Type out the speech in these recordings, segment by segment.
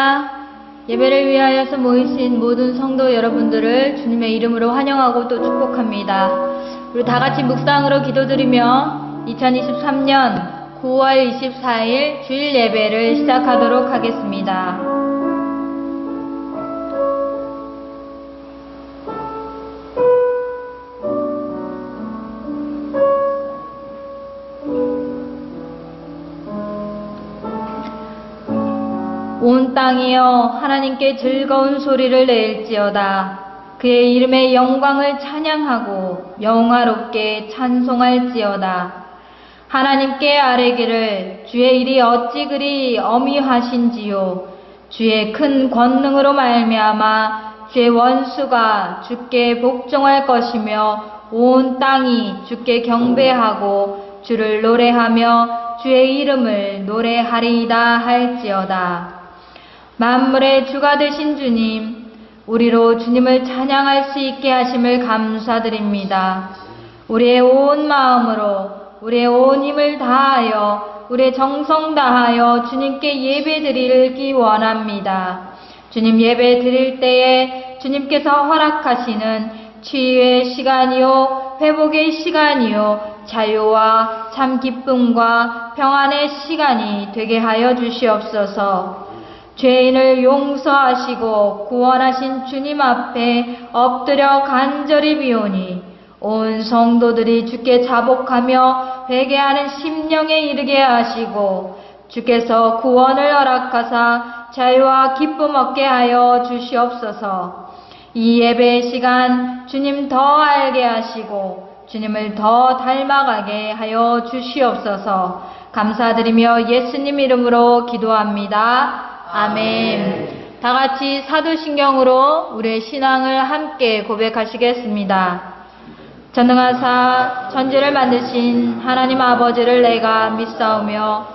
할렐루야. 예배를 위하여서 모이신 모든 성도 여러분들을 주님의 이름으로 환영하고 또 축복합니다. 우리 다 같이 묵상으로 기도드리며 2023년 9월 24일 주일 예배를 시작하도록 하겠습니다. 온 땅이여 하나님께 즐거운 소리를 낼지어다. 그의 이름의 영광을 찬양하고 영화롭게 찬송할지어다. 하나님께 아뢰기를 주의 일이 어찌 그리 어미하신지요. 주의 큰 권능으로 말미암아 주의 원수가 주께 복종할 것이며 온 땅이 주께 경배하고 주를 노래하며 주의 이름을 노래하리이다 할지어다. 만물의 주가 되신 주님, 우리로 주님을 찬양할 수 있게 하심을 감사드립니다. 우리의 온 마음으로, 우리의 온 힘을 다하여, 우리의 정성 다하여 주님께 예배 드리기 원합니다. 주님 예배 드릴 때에 주님께서 허락하시는 치유의 시간이요, 회복의 시간이요, 자유와 참 기쁨과 평안의 시간이 되게 하여 주시옵소서. 죄인을 용서하시고 구원하신 주님 앞에 엎드려 간절히 비오니 온 성도들이 주께 자복하며 회개하는 심령에 이르게 하시고 주께서 구원을 허락하사 자유와 기쁨 얻게 하여 주시옵소서. 이 예배의 시간 주님 더 알게 하시고 주님을 더 닮아가게 하여 주시옵소서. 감사드리며 예수님 이름으로 기도합니다. 아멘. 다 같이 사도신경으로 우리의 신앙을 함께 고백하시겠습니다. 전능하사 천지를 만드신 하나님 아버지를 내가 믿사오며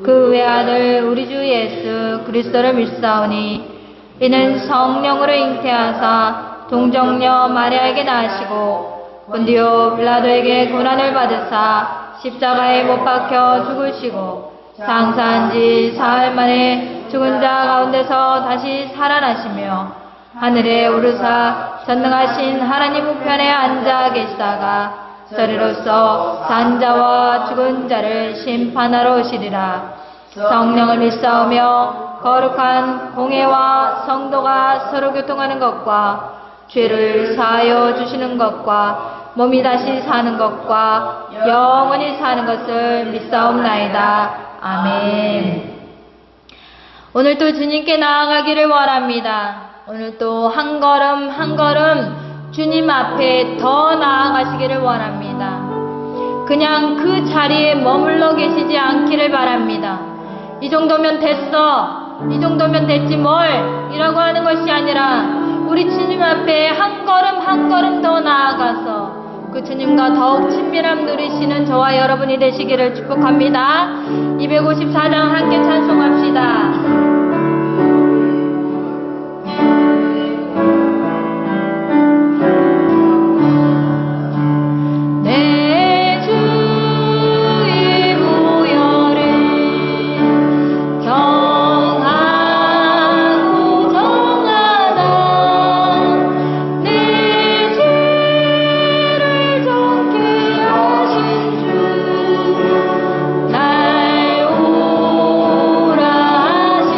그 외아들 우리 주 예수 그리스도를 믿사오니 이는 성령으로 잉태하사 동정녀 마리아에게 나시고 본디오 빌라도에게 고난을 받으사 십자가에 못 박혀 죽으시고 장사한 지 사흘 만에 죽은 자 가운데서 다시 살아나시며 하늘에 오르사 전능하신 하나님 우편에 앉아 계시다가 저리로서 산 자와 죽은 자를 심판하러 오시리라. 성령을 믿사오며 거룩한 공회와 성도가 서로 교통하는 것과 죄를 사하여 주시는 것과 몸이 다시 사는 것과 영원히 사는 것을 믿사옵나이다. 아멘. 오늘 또 주님께 나아가기를 원합니다. 오늘 또 한 걸음 한 걸음 주님 앞에 더 나아가시기를 원합니다. 그냥 그 자리에 머물러 계시지 않기를 바랍니다. 이 정도면 됐어, 이 정도면 됐지 뭘 이라고 하는 것이 아니라 우리 주님 앞에 한 걸음 한 걸음 더 나아가서 그 주님과 더욱 친밀함 누리시는 저와 여러분이 되시기를 축복합니다. 254장 함께 찬송합시다. 오라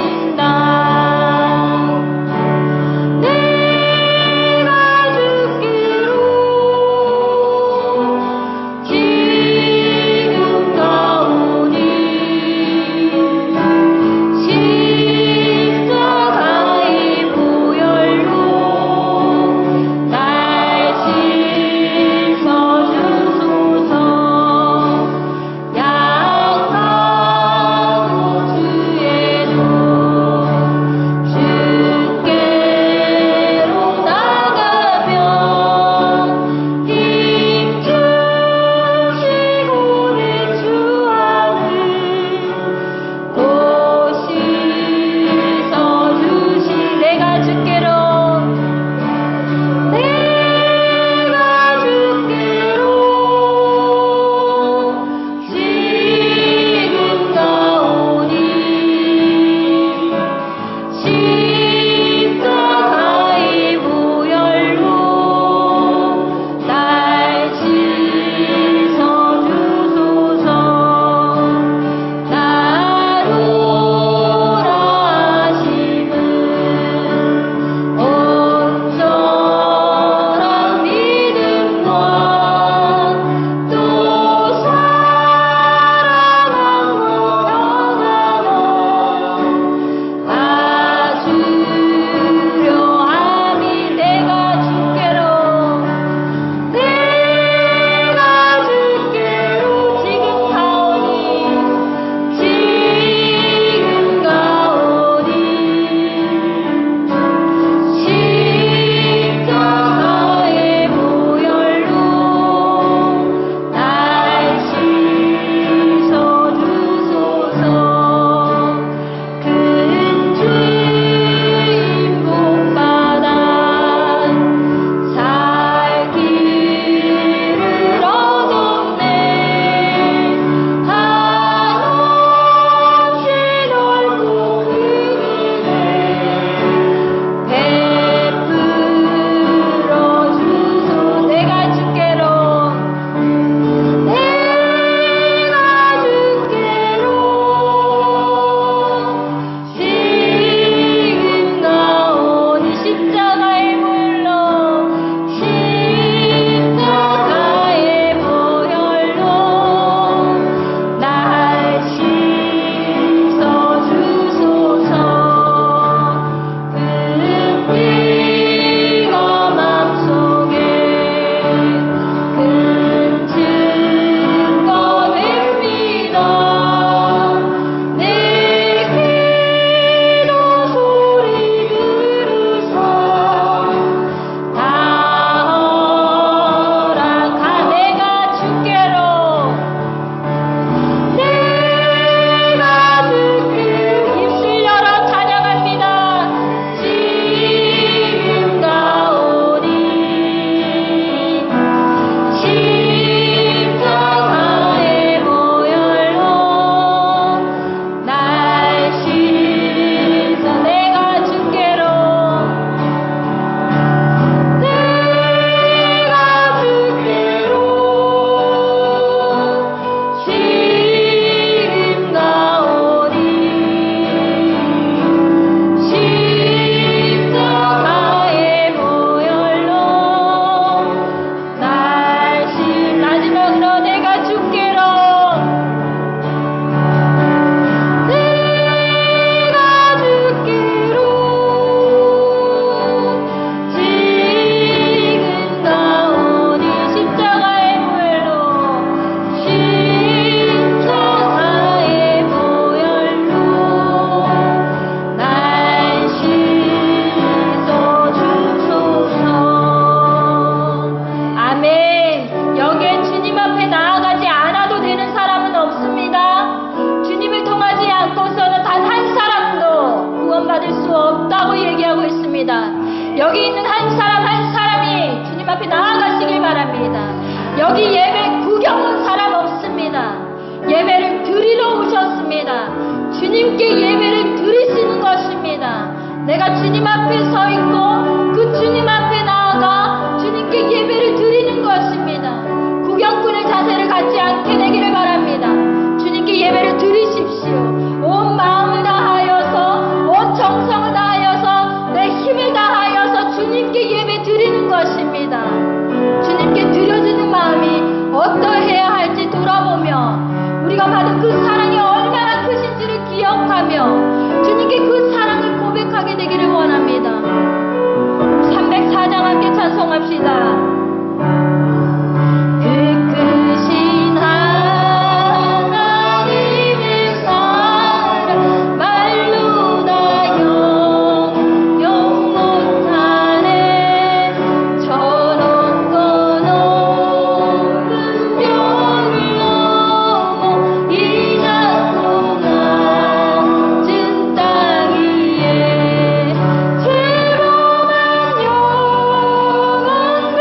없다고 얘기하고 있습니다. 여기 있는 한 사람 한 사람이 주님 앞에 나아가시길 바랍니다. 여기 예배 구경 온 사람 없습니다. 예배를 드리러 오셨습니다. 주님께 예배를 드리시는 것입니다. 내가 주님 앞에 서 있고 그 주님 앞에 나아가 주님께 예배를 드리는 것입니다. 구경꾼의 자세를 갖지 않게 되기를 바랍니다. 주님께 예배를 드리십시오. 온 마음을 다하여서 온 정성을 다하여서 내 힘을 다하여서 주님께 예배 드리는 것입니다. 주님께 드려지는 마음이 어떠해야 할지 돌아보며 우리가 받은 그 사랑이 얼마나 크신지를 기억하며 주님께 그 사랑을 고백하게 되기를 원합니다. 304장 함께 찬송합시다. 그 크신 하나님의 사랑 말로 다 영영 못하네. 저 높고 높은 벽을 넘어 이 작고 낮은 땅 위에 죄로만 영원 그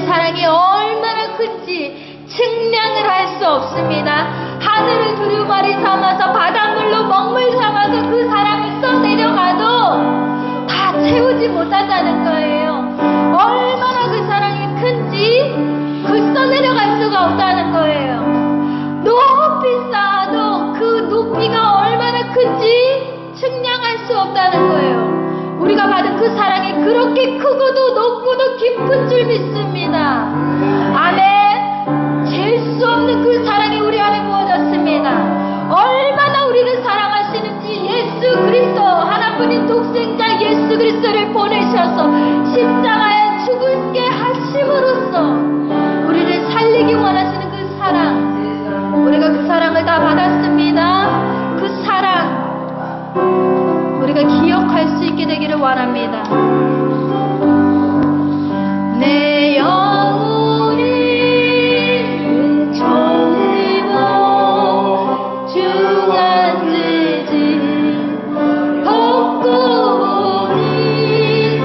사랑이 얼마나 큰지 측량을 할 수 없습니다. 하늘을 두루마리 삼아서 바닷물로 먹물 삼아서 그 사랑을 써내려가도 다 채우지 못한다는 거예요. 얼마나 그 사랑이 큰지 그 써내려갈 수가 없다는 거예요. 높이 쌓아도 그 높이가 얼마나 큰지 측량할 수 없다는 거예요. 우리가 받은 그 사랑이 그렇게 크고도 높고도 깊은 줄 믿습니다. 아멘. 잴 수 없는 그 사랑이 우리 안에 부어졌습니다. 얼마나 우리를 사랑하시는지 예수 그리스도 하나뿐인 독생자 예수 그리스도를 보내셔서 십자가에 죽게 하심으로써 우리를 살리기 원하시는 그 사랑, 우리가 그 사랑을 다 받았습니다. 그 사랑 우리가 기억할 수 있게 되기를 원합니다. 내 영혼이 은총입어 주간지지 걷고 보니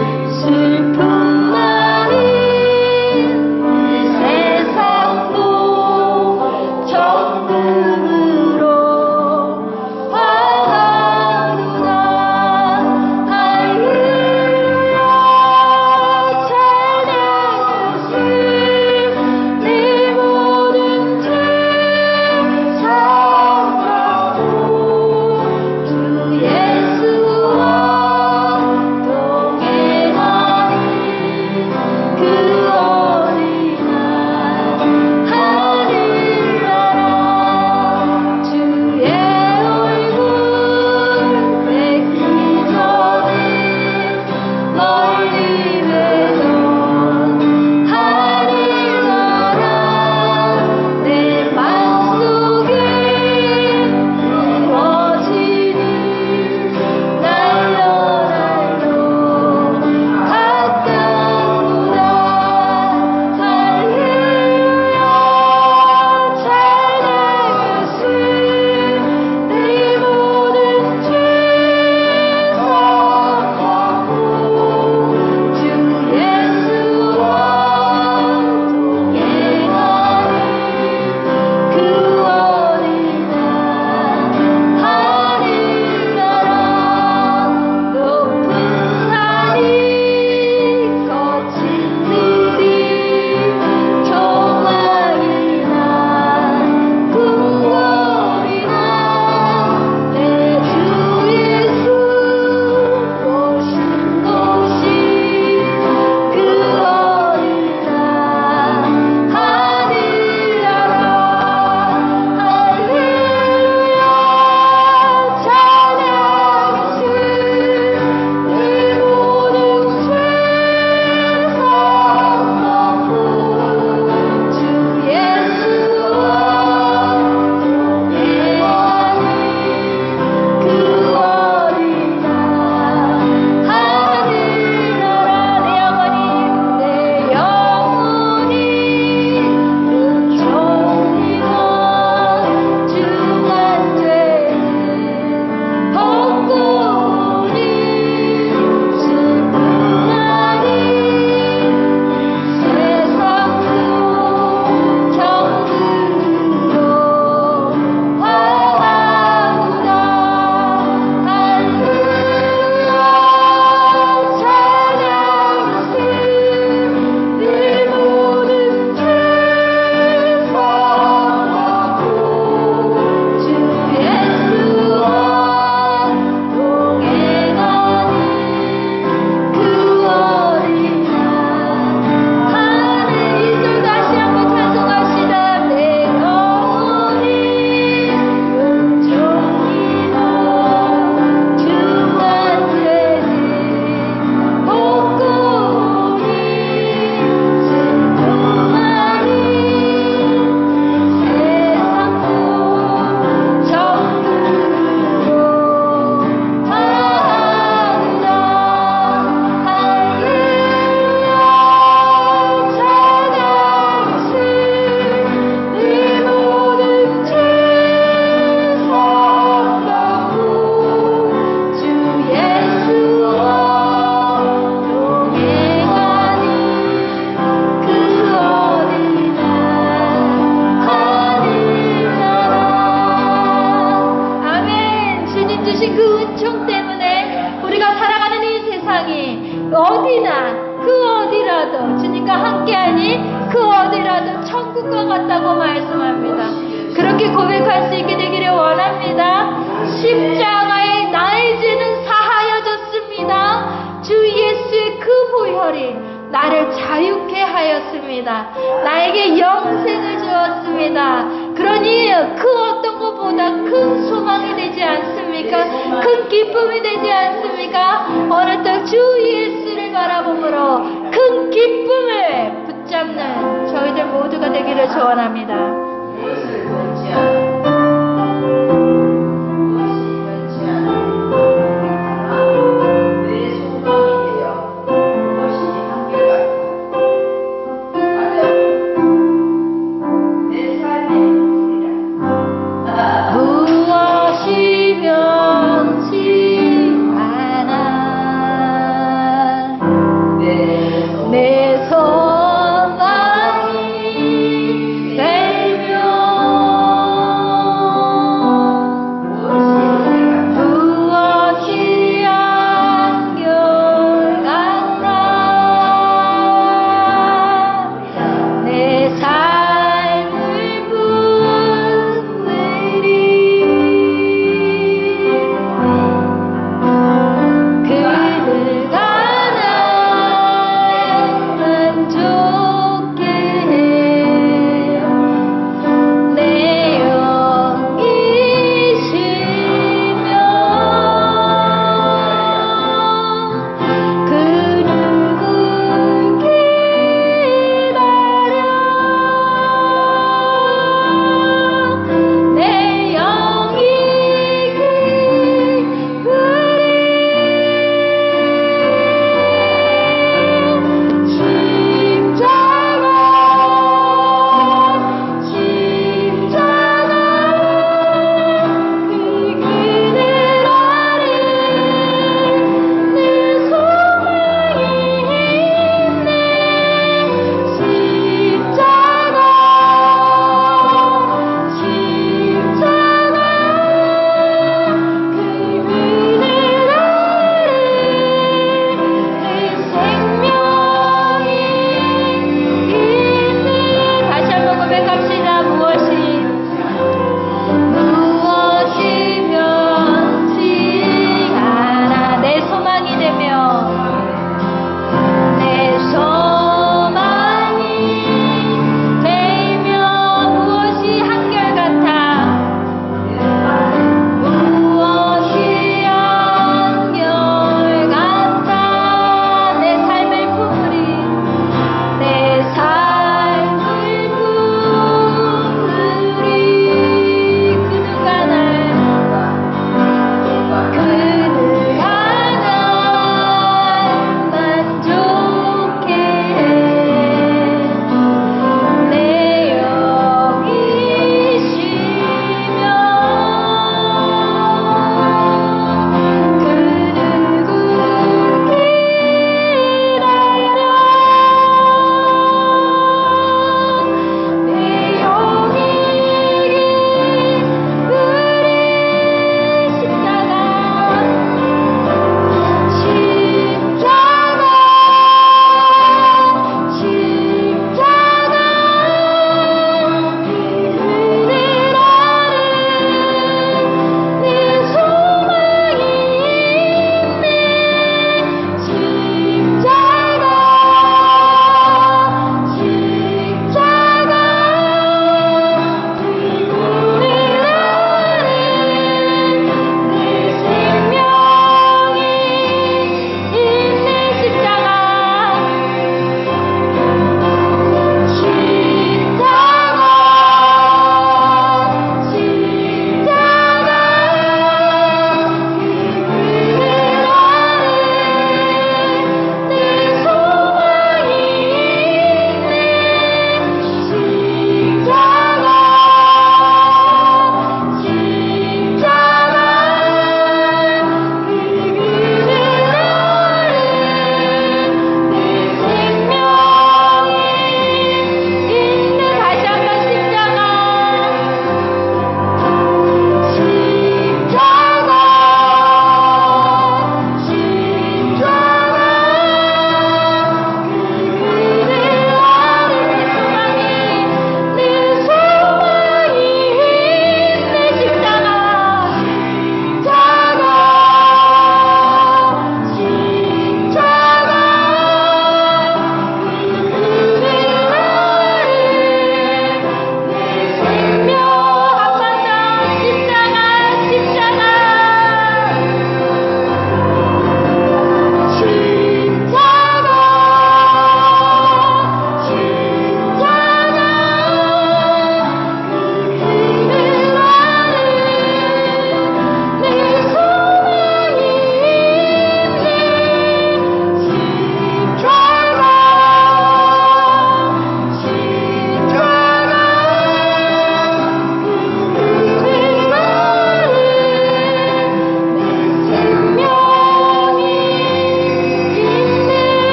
그 어디라도 주님과 함께하니 그 어디라도 천국과 같다고 말씀합니다. 그렇게 고백할 수 있게 되기를 원합니다. 십자가에 나의 죄는 사하여졌습니다. 주 예수의 그 보혈이 나를 자유케 하였습니다. 나에게 영생을 주었습니다. 그러니 그 어떤 것보다 큰 소망이 되지 않습니까? 큰 기쁨이 되지 않습니까? 오늘도 주 예수를 바라보므로 큰 기쁨을 붙잡는 저희들 모두가 되기를 소원합니다. 무엇을 변치 않아 무엇이 변치 않아 내 소망이 되어 무엇이 한결같아 내 삶의 길이라 무엇이 변치 않아 내 소망이 될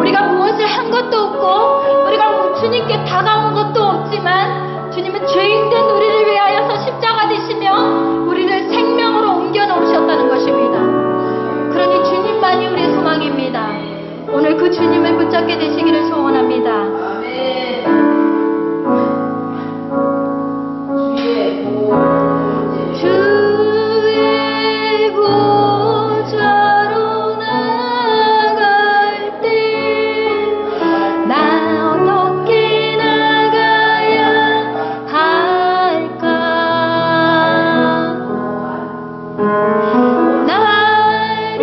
우리가 무엇을 한 것도 없고 우리가 주님께 다가온 것도 없지만 주님은 죄인된 우리를 위하여서 십자가 되시며 우리를 생명으로 옮겨 놓으셨다는 것입니다. 그러니 주님만이 우리의 소망입니다. 오늘 그 주님을 붙잡게 되시기를 소원합니다. 아멘. 주의 보좌. 주의 보좌로 나갈 때 나 어떻게 나가야 할까? 나를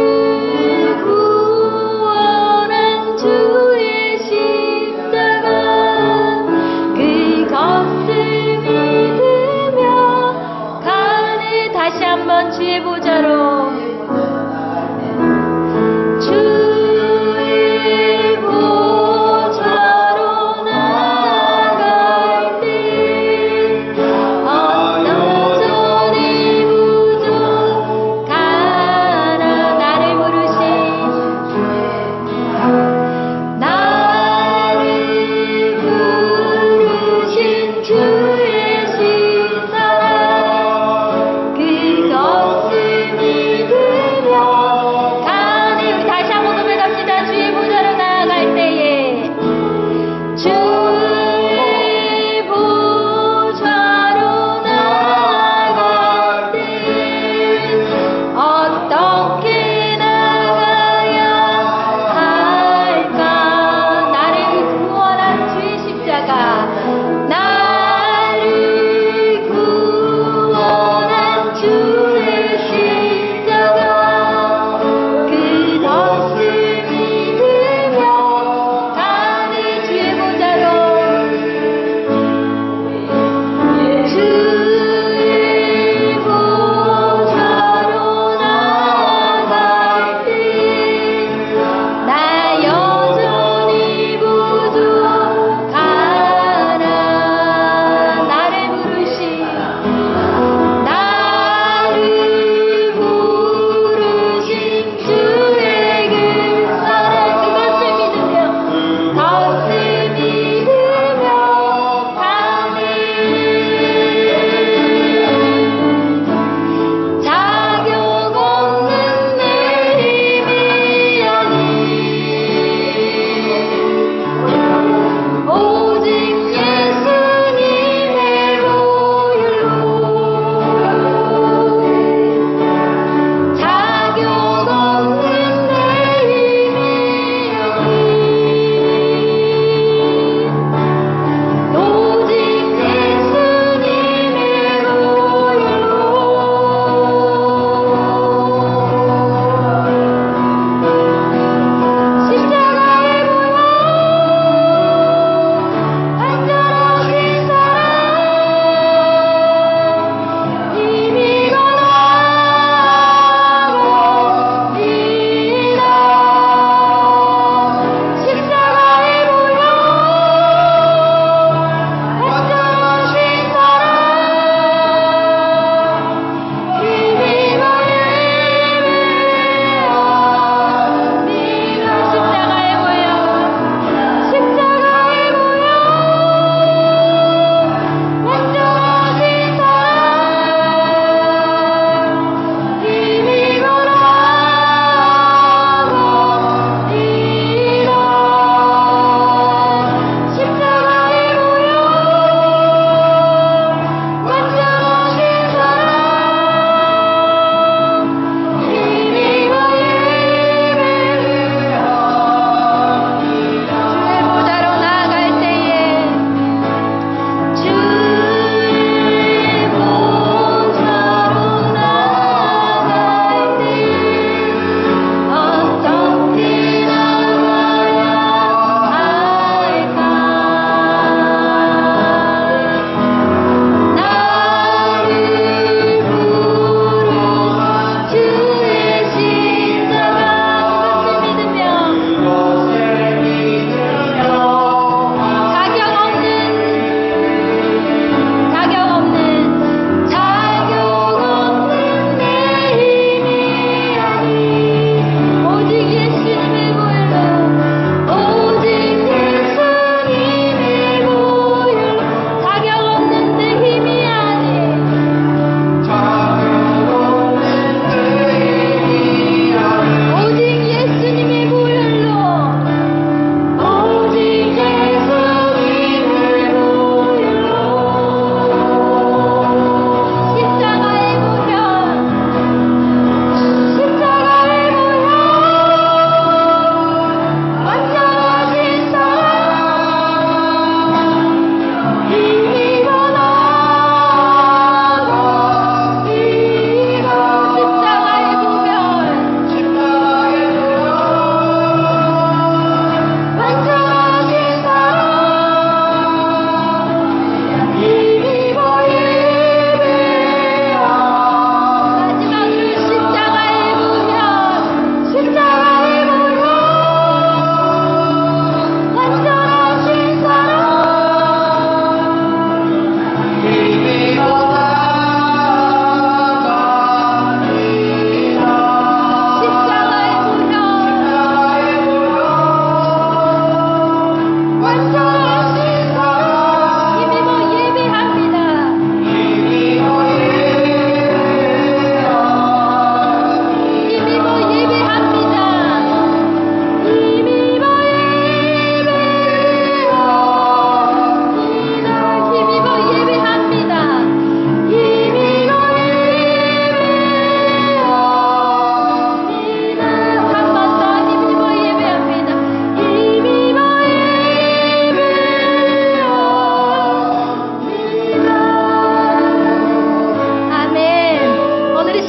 구원한 주의 십자가 그것을 믿으며 가네. 다시 한번 주의 보좌로 주의 보좌로 나갈 때 어떤 전이 부족하나 나를 부르신 주의 십자가 그것을 믿으며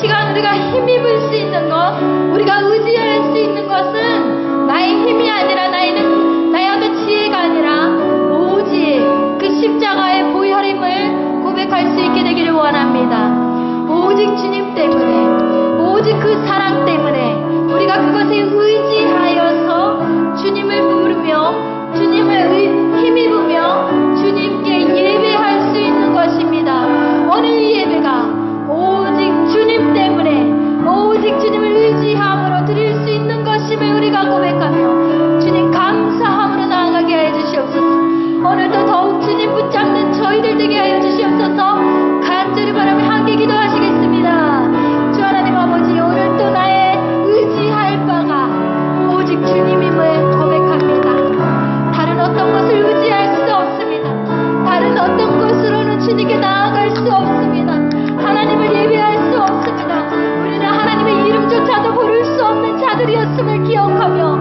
시간 우리가 힘입을 수 있는 것, 우리가 의지할 수 있는 것은 나의 힘이 아니라 나의 어떤 지혜가 아니라 오직 그 십자가의 보혈임을 고백할 수 있게 되기를 원합니다. 오직 주님 때문에, 오직 그 사랑 때문에 우리가 그것에 의지하여서 주님을 부르며 주님을 힘입으며 주님께 예배할 수 있는 것입니다. 오늘 이 예배가 오직 주님 때문에, 오직 주님을 의지함으로 드릴 수 있는 것임을 우리가 고백하며 주님 감사함으로 나아가게 하여 주시옵소서. 오늘도 더욱 주님 붙잡는 저희들 되게 하여 주시옵소서. 간절히 바라며 함께 기도하시겠습니다. 주 하나님 아버지, 오늘 또 나의 의지할 바가 오직 주님임을 고백합니다. 다른 어떤 것을 의지할 수 없습니다. 다른 어떤 것으로는 주님께 나아갈 수 없습니다. 하나님을 예배할 수 없습니다. 우리는 하나님의 이름조차도 부를 수 없는 자들이었음을 기억하며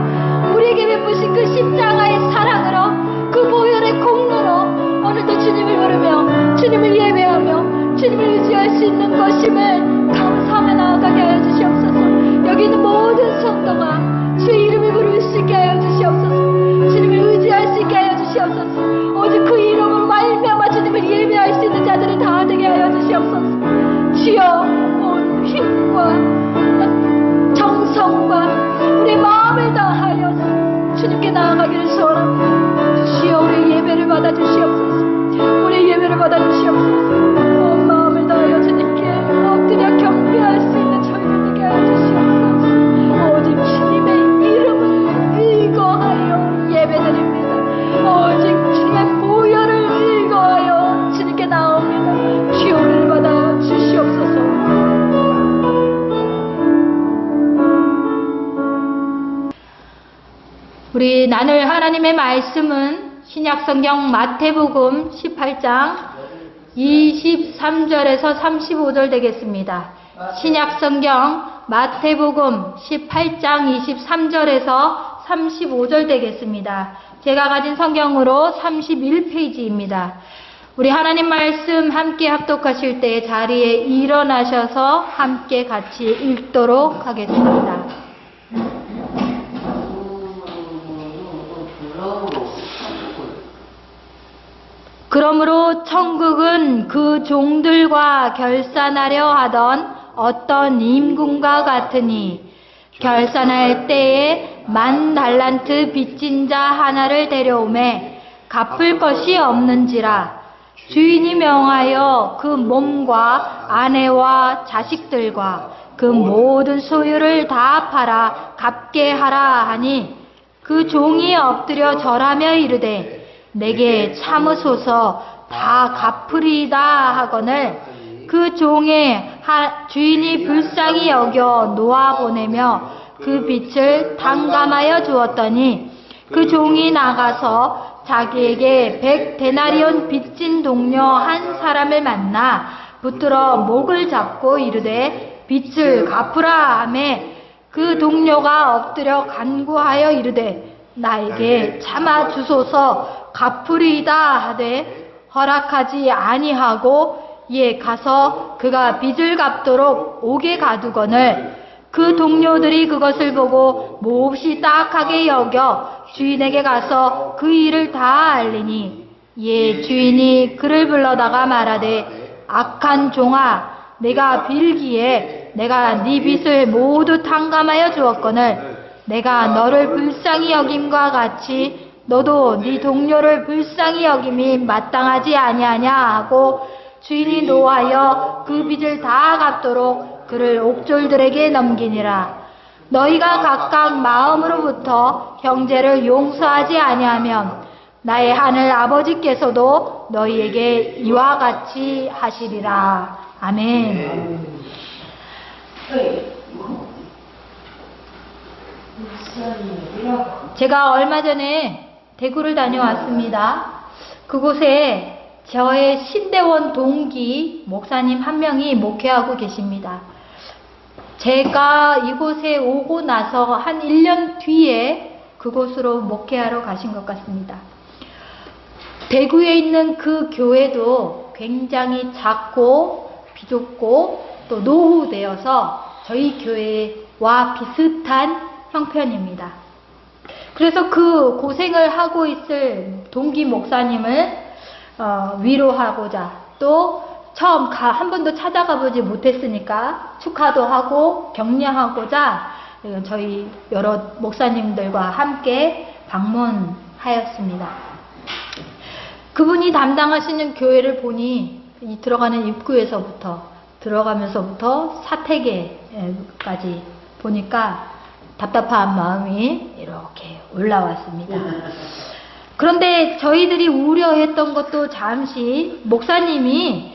우리에게 베푸신 그 십자가의 사랑으로, 그 보혈의 공로로 오늘도 주님을 부르며 주님을 예배하며 주님을 의지할 수 있는 것임을 감사하며 나아가게 하여 주시옵소서. 여기 있는 모든 성도가 주의 이름을 부를 수 있게 하여 주시옵소서. 주님을 의지할 수 있게 하여 주시옵소서. 오직 그 이름으로 말미암아 주님을 예배할 수 있는 자들이 다 되게 하여 주시옵소서. 주여, 온 힘과 정성과 우리 마음을 다하여서 주님께 나아가기를 소원합니다. 주여, 우리의 예배를 받아주시옵소서. 우리의 예배를 받아주시옵소서. 온 마음을 다하여 주님께 엎드려 경배할 수 있는 저희를 되게 하여 주시옵소서. 오직 주님의 이름을 의거하여 예배드립니다. 오직 주님의 보혈을 의거하여 주님께 나옵니다. 주여, 우리를 받아 주시옵소서. 우리 나눌 하나님의 말씀은 신약성경 마태복음 18장 23절에서 35절 되겠습니다. 신약성경 마태복음 18장 23절에서 35절 되겠습니다. 제가 가진 성경으로 31페이지입니다. 우리 하나님 말씀 함께 합독하실 때 자리에 일어나셔서 함께 같이 읽도록 하겠습니다. 그러므로 천국은 그 종들과 결산하려 하던 어떤 임금과 같으니 결산할 때에 10,000달란트 빚진 자 하나를 데려오매 갚을 것이 없는지라 주인이 명하여 그 몸과 아내와 자식들과 그 모든 소유를 다 팔아 갚게 하라 하니 그 종이 엎드려 절하며 이르되 내게 참으소서 다 갚으리이다 하거늘 그 종의 주인이 불쌍히 여겨 놓아보내며 그 빚을 탕감하여 주었더니 그 종이 나가서 자기에게 100데나리온 빚진 동료 한 사람을 만나 붙들어 목을 잡고 이르되 빚을 갚으라 하매 그 동료가 엎드려 간구하여 이르되 나에게 참아 주소서 갚으리이다 하되 허락하지 아니하고 이에 가서 그가 빚을 갚도록 옥에 가두거늘 그 동료들이 그것을 보고 몹시 딱하게 여겨 주인에게 가서 그 일을 다 알리니 이에 주인이 그를 불러다가 말하되 악한 종아 내가 빌기에 내가 네 빚을 모두 탕감하여 주었거늘 내가 너를 불쌍히 여김과 같이 너도 네 동료를 불쌍히 여김이 마땅하지 아니하냐 하고 주인이 노하여 그 빚을 다 갚도록 그를 옥졸들에게 넘기니라. 너희가 각각 마음으로부터 형제를 용서하지 아니하면 나의 하늘 아버지께서도 너희에게 이와 같이 하시리라. 아멘. 제가 얼마 전에 대구를 다녀왔습니다. 그곳에 저의 신대원 동기 목사님 한 명이 목회하고 계십니다. 제가 이곳에 오고 나서 한 1년 뒤에 그곳으로 목회하러 가신 것 같습니다. 대구에 있는 그 교회도 굉장히 작고 비좁고 또 노후되어서 저희 교회와 비슷한 형편입니다. 그래서 그 고생을 하고 있을 동기 목사님을 위로하고자, 또 처음 한 번도 찾아가 보지 못했으니까 축하도 하고 격려하고자 저희 여러 목사님들과 함께 방문하였습니다. 그분이 담당하시는 교회를 보니 이 들어가는 입구에서부터 들어가면서부터 사택에까지 보니까 답답한 마음이 이렇게 올라왔습니다. 그런데 저희들이 우려했던 것도 잠시 목사님이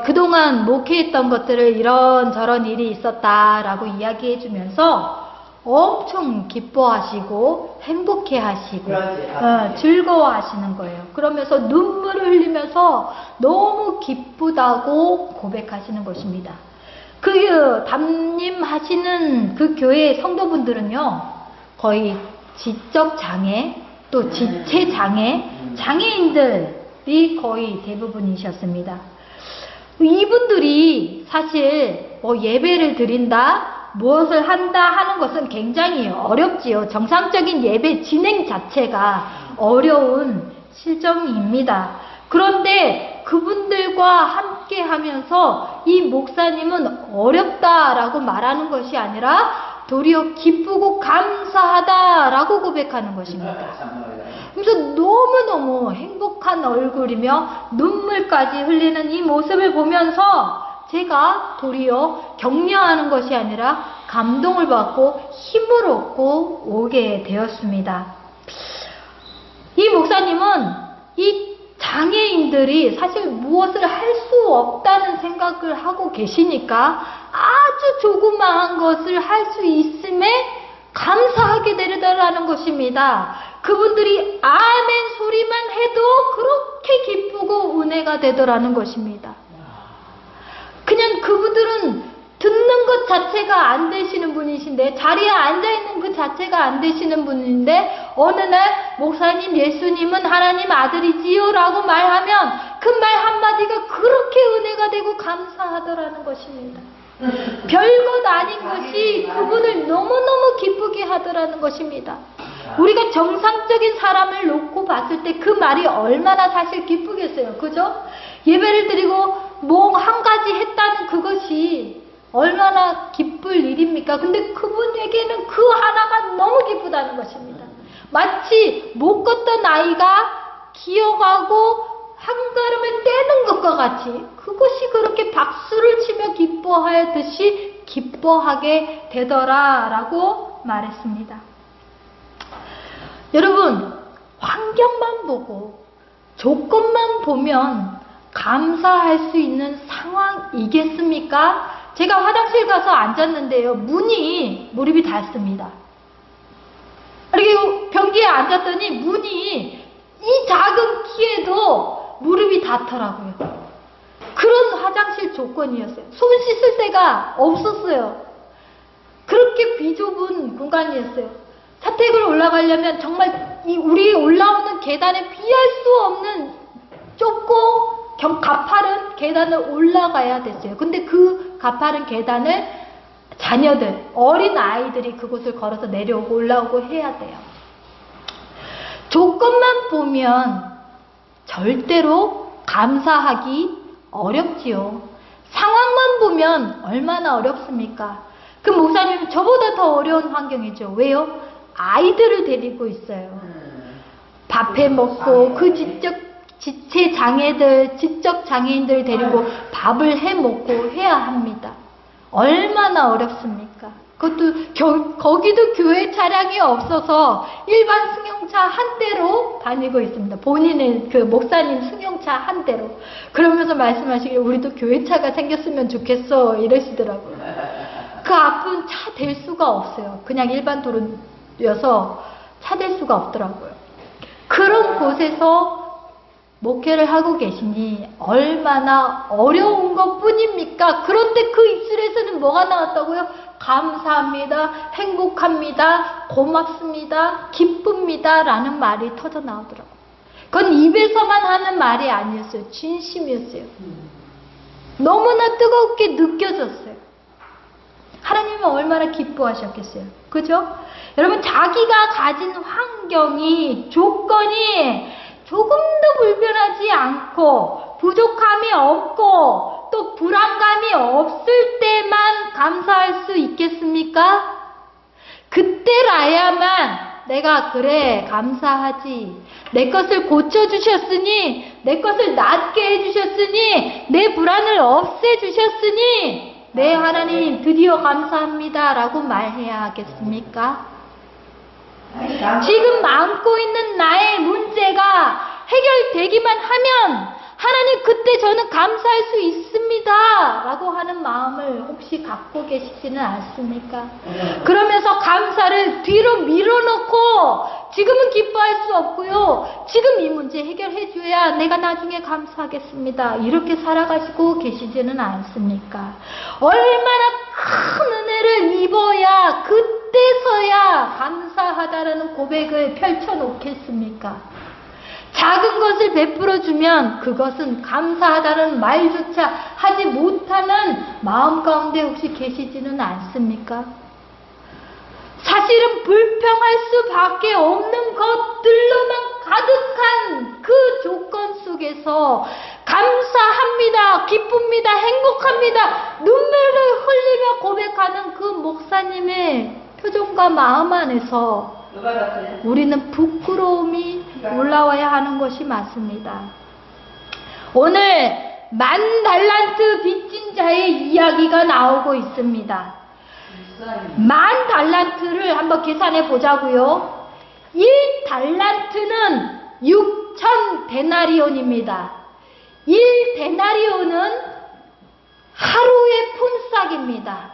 그동안 목회했던 것들을 이런저런 일이 있었다라고 이야기해 주면서 엄청 기뻐하시고 행복해하시고 즐거워하시는 거예요. 그러면서 눈물을 흘리면서 너무 기쁘다고 고백하시는 것입니다. 그 담임하시는 그 교회 성도분들은요, 거의 지적장애 또 지체장애 장애인들이 거의 대부분이셨습니다. 이분들이 사실 예배를 드린다, 무엇을 한다 하는 것은 굉장히 어렵지요. 정상적인 예배 진행 자체가 어려운 실정입니다. 그런데 그분들과 함께 하면서 이 목사님은 어렵다라고 말하는 것이 아니라 도리어 기쁘고 감사하다라고 고백하는 것입니다. 그래서 너무너무 행복한 얼굴이며 눈물까지 흘리는 이 모습을 보면서 제가 도리어 격려하는 것이 아니라 감동을 받고 힘을 얻고 오게 되었습니다. 이 목사님은 이 장애인들이 사실 무엇을 할 수 없다는 생각을 하고 계시니까 아주 조그마한 것을 할 수 있음에 감사하게 되더라는 것입니다. 그분들이 아멘 소리만 해도 그렇게 기쁘고 은혜가 되더라는 것입니다. 그냥 그분들은 듣는 것 자체가 안 되시는 분이신데, 자리에 앉아있는 그 자체가 안 되시는 분인데, 어느 날 목사님 예수님은 하나님 아들이지요 라고 말하면 그 말 한마디가 그렇게 은혜가 되고 감사하더라는 것입니다. 별것 아닌 것이 그분을 너무너무 기쁘게 하더라는 것입니다. 우리가 정상적인 사람을 놓고 봤을 때 그 말이 얼마나 사실 기쁘겠어요. 그죠? 예배를 드리고 뭐 한 가지 했다는 그것이 얼마나 기쁠 일입니까? 근데 그분에게는 그 하나가 너무 기쁘다는 것입니다. 마치 못 걷던 아이가 기어가고 한 걸음을 떼는 것과 같이 그것이 그렇게 박수를 치며 기뻐하였듯이 기뻐하게 되더라라고 말했습니다. 여러분, 환경만 보고 조건만 보면 감사할 수 있는 상황이겠습니까? 제가 화장실 가서 앉았는데요, 무릎이 닿습니다. 그리고 변기에 앉았더니 문이 이 작은 키에도 무릎이 닿더라고요. 그런 화장실 조건이었어요. 손 씻을 데가 없었어요. 그렇게 비좁은 공간이었어요. 사택을 올라가려면 정말 우리 올라오는 계단에 비할 수 없는 좁고 가파른 계단을 올라가야 됐어요. 근데 그 가파른 계단을 자녀들, 어린 아이들이 그곳을 걸어서 내려오고 올라오고 해야 돼요. 조건만 보면 절대로 감사하기 어렵지요. 상황만 보면 얼마나 어렵습니까? 그 목사님은 저보다 더 어려운 환경이죠. 왜요? 아이들을 데리고 있어요. 밥해 먹고 그 지체 장애들, 지적 장애인들 데리고 밥을 해 먹고 해야 합니다. 얼마나 어렵습니까? 그것도 거기도 교회 차량이 없어서 일반 승용차 한 대로 다니고 있습니다. 본인의 그 목사님 승용차 한 대로. 그러면서 말씀하시길 우리도 교회차가 생겼으면 좋겠어 이러시더라고요. 그 앞은 차 댈 수가 없어요. 그냥 일반 도로여서 차 댈 수가 없더라고요. 그런 곳에서 목회를 하고 계시니 얼마나 어려운 것 뿐입니까? 그런데 그 입술에서는 뭐가 나왔다고요? 감사합니다, 행복합니다, 고맙습니다, 기쁩니다 라는 말이 터져 나오더라고요. 그건 입에서만 하는 말이 아니었어요. 진심이었어요. 너무나 뜨겁게 느껴졌어요. 하나님은 얼마나 기뻐하셨겠어요. 그죠? 여러분, 자기가 가진 환경이, 조건이 조금도 불편하지 않고 부족함이 없고 또 불안감이 없을 때만 감사할 수 있겠습니까? 그때라야만 내가 그래 감사하지, 내 것을 고쳐주셨으니, 내 것을 낫게 해주셨으니, 내 불안을 없애주셨으니 네 하나님 드디어 감사합니다 라고 말해야 하겠습니까? 지금 안고 있는 나의 문제가 해결되기만 하면 하나님 그때 저는 감사할 수 있습니다 라고 하는 마음을 혹시 갖고 계시지는 않습니까? 그러면서 감사를 뒤로 밀어놓고 지금은 기뻐할 수 없고요, 지금 이 문제 해결해 줘야 내가 나중에 감사하겠습니다 이렇게 살아가시고 계시지는 않습니까? 얼마나 큰 은혜를 입어야 그때서야 감사하다라는 고백을 펼쳐놓겠습니까? 작은 것을 베풀어주면 그것은 감사하다는 말조차 하지 못하는 마음 가운데 혹시 계시지는 않습니까? 사실은 불평할 수밖에 없는 것들로만 가득한 그 조건 속에서 감사합니다, 기쁩니다, 행복합니다, 눈물을 흘리며 고백하는 그 목사님의 표정과 마음 안에서 우리는 부끄러움이 올라와야 하는 것이 맞습니다. 오늘 10,000달란트 빚진 자의 이야기가 나오고 있습니다. 10,000달란트를 한번 계산해 보자고요. 1달란트는 6,000데나리온입니다. 1데나리온은 하루의 품삯입니다.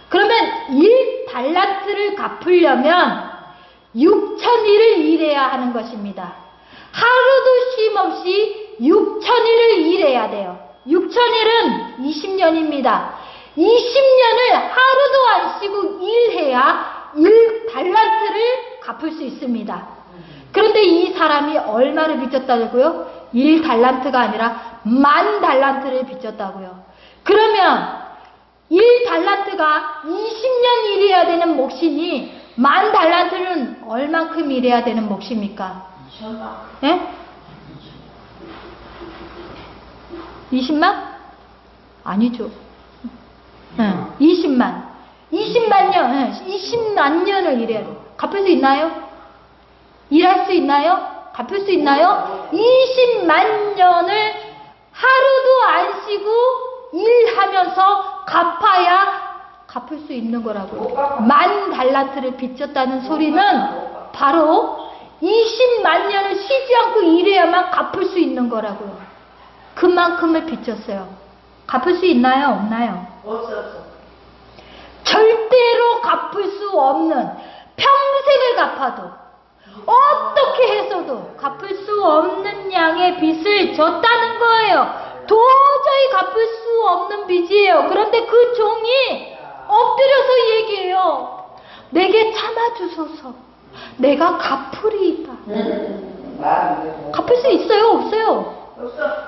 그러면 1달란트를 갚으려면 6,000일을 일해야 하는 것입니다. 하루도 쉼 없이 6,000일을 일해야 돼요. 6,000일은 20년입니다. 20년을 하루도 안 쉬고 일해야 1달란트를 갚을 수 있습니다. 그런데 이 사람이 얼마를 빚졌다고요? 1달란트가 아니라 10,000달란트를 빚졌다고요. 그러면 1달란트가 20년 일해야 되는 몫이니 10,000달란트는 얼만큼 일해야 되는 몫입니까? 예? 20만? 아니죠. 20만. 20만 년, 20만 년을 일해야 돼요. 갚을 수 있나요? 일할 수 있나요? 갚을 수 있나요? 20만 년을 하루도 안 쉬고 일하면서 갚아야 갚을 수 있는 거라고요. 10,000달란트를 빚졌다는 소리는 바로 20만 년을 쉬지 않고 일해야만 갚을 수 있는 거라고요. 그만큼을 빚졌어요. 갚을 수 있나요? 없나요? 없어. 절대로 갚을 수 없는, 평생을 갚아도 어떻게 해서도 갚을 수 없는 양의 빚을 졌다는 거예요. 도저히 갚을 수 없는 빚이에요. 그런데 그 종이 엎드려서 얘기해요. 내게 참아주소서. 내가 갚으리이다. 갚을 수 있어요? 없어요?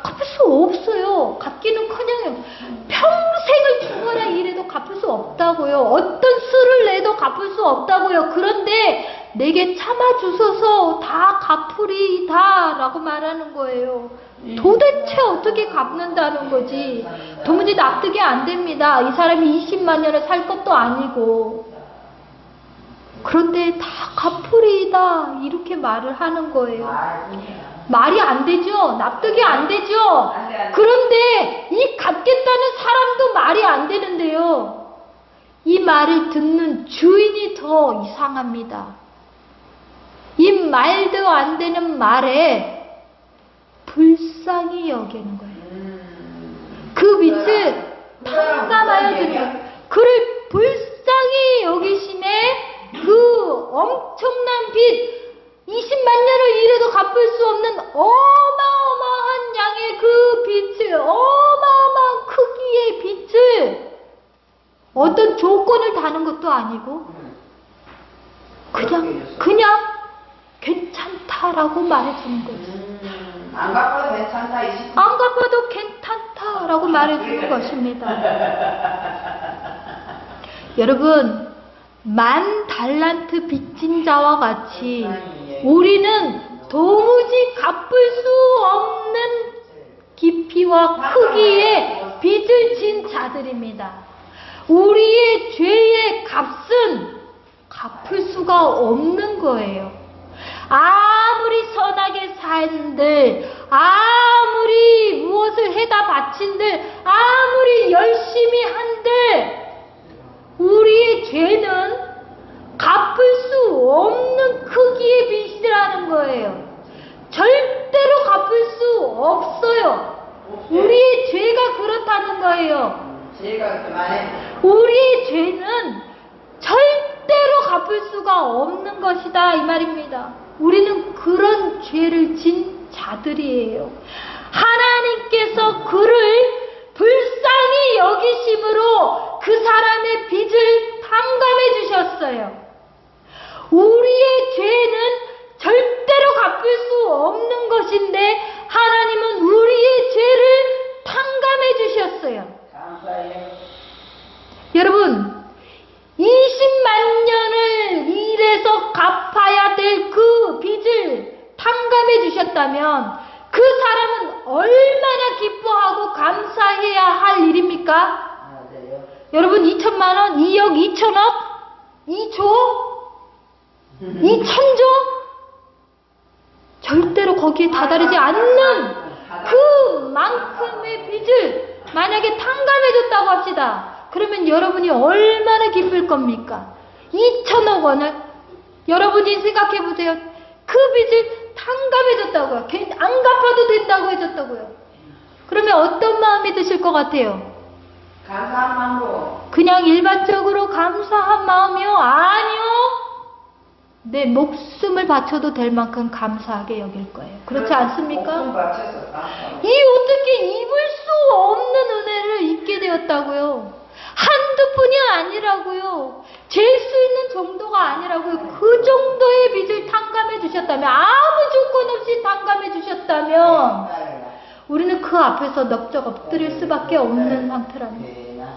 갚을 수 없어요. 갚기는커녕 평생을 죽어라 일해도 갚을 수 없다고요. 어떤 수를 내도 갚을 수 없다고요. 그런데 내게 참아주소서 다 갚으리이다 라고 말하는 거예요. 도대체 어떻게 갚는다는 거지? 도무지 납득이 안 됩니다. 이 사람이 20만 년을 살 것도 아니고. 그런데 다 갚으리이다 이렇게 말을 하는 거예요. 말이 안 되죠? 납득이 안 되죠? 그런데 이 갚겠다는 사람도 말이 안 되는데요. 이 말을 듣는 주인이 더 이상합니다. 이 말도 안 되는 말에 불쌍히 여기는 거예요. 그 빚을 탕감하여 주는, 그를 불쌍히 여기심에 그 엄청난 빚, 20만 년을 일해도 갚을 수 없는 어마어마한 양의 그 빚을, 어마어마한 크기의 빚을 어떤 조건을 다는 것도 아니고 그냥 괜찮다라고 말해주는 거죠. 안 갚아도 괜찮다. 안 갚아도 괜찮다 라고 말해주는 것입니다. 여러분, 만 달란트 빚진 자와 같이 우리는 도무지 갚을 수 없는 깊이와 크기의 빚을 진 자들입니다. 우리의 죄의 값은 갚을 수가 없는 거예요. 아무리 선하게 산들, 아무리 무엇을 해다 바친들, 아무리 열심히 한들 우리의 죄는 갚을 수 없는 크기의 빚이라는 거예요. 절대로 갚을 수 없어요. 우리의 죄가 그렇다는 거예요. 제가 그만해. 우리의 죄는 절대로 갚을 수가 없는 것이다 이 말입니다. 우리는 그런 죄를 진 자들이에요. 하나님께서 그를 불쌍히 여기심으로 그 사람의 빚을 탕감해 주셨어요. 우리의 죄는 절대로 갚을 수 없는 것인데 하나님은 우리의 죄를 탕감해 주셨어요. 감사해요. 여러분, 20만 년을 일해서 갚아야 될 그 빚을 탕감해 주셨다면 그 사람은 얼마나 기뻐하고 감사해야 할 일입니까? 맞아요. 여러분, 2천만 원, 2억, 2천억, 2조, 2천조? 절대로 거기에 다다르지 않는 그만큼의 빚을 만약에 탕감해줬다고 합시다. 그러면 여러분이 얼마나 기쁠 겁니까? 2천억 원을 여러분이 생각해보세요. 그 빚을 탕감해줬다고요. 안 갚아도 된다고 해줬다고요. 그러면 어떤 마음이 드실 것 같아요? 감사한 마음으로. 그냥 일반적으로 감사한 마음이요? 아니요. 내 목숨을 바쳐도 될 만큼 감사하게 여길 거예요. 그렇지 않습니까? 목숨 바쳐서 감사합니다. 이 어떻게 입을 수 없는 은혜를 입게 되었다고요? 한두 푼이 아니라고요. 잴 수 있는 정도가 아니라고요. 그 정도의 빚을 탕감해 주셨다면, 아무 조건 없이 탕감해 주셨다면 우리는 그 앞에서 넙적 엎드릴 수밖에 없는 상태랍니다.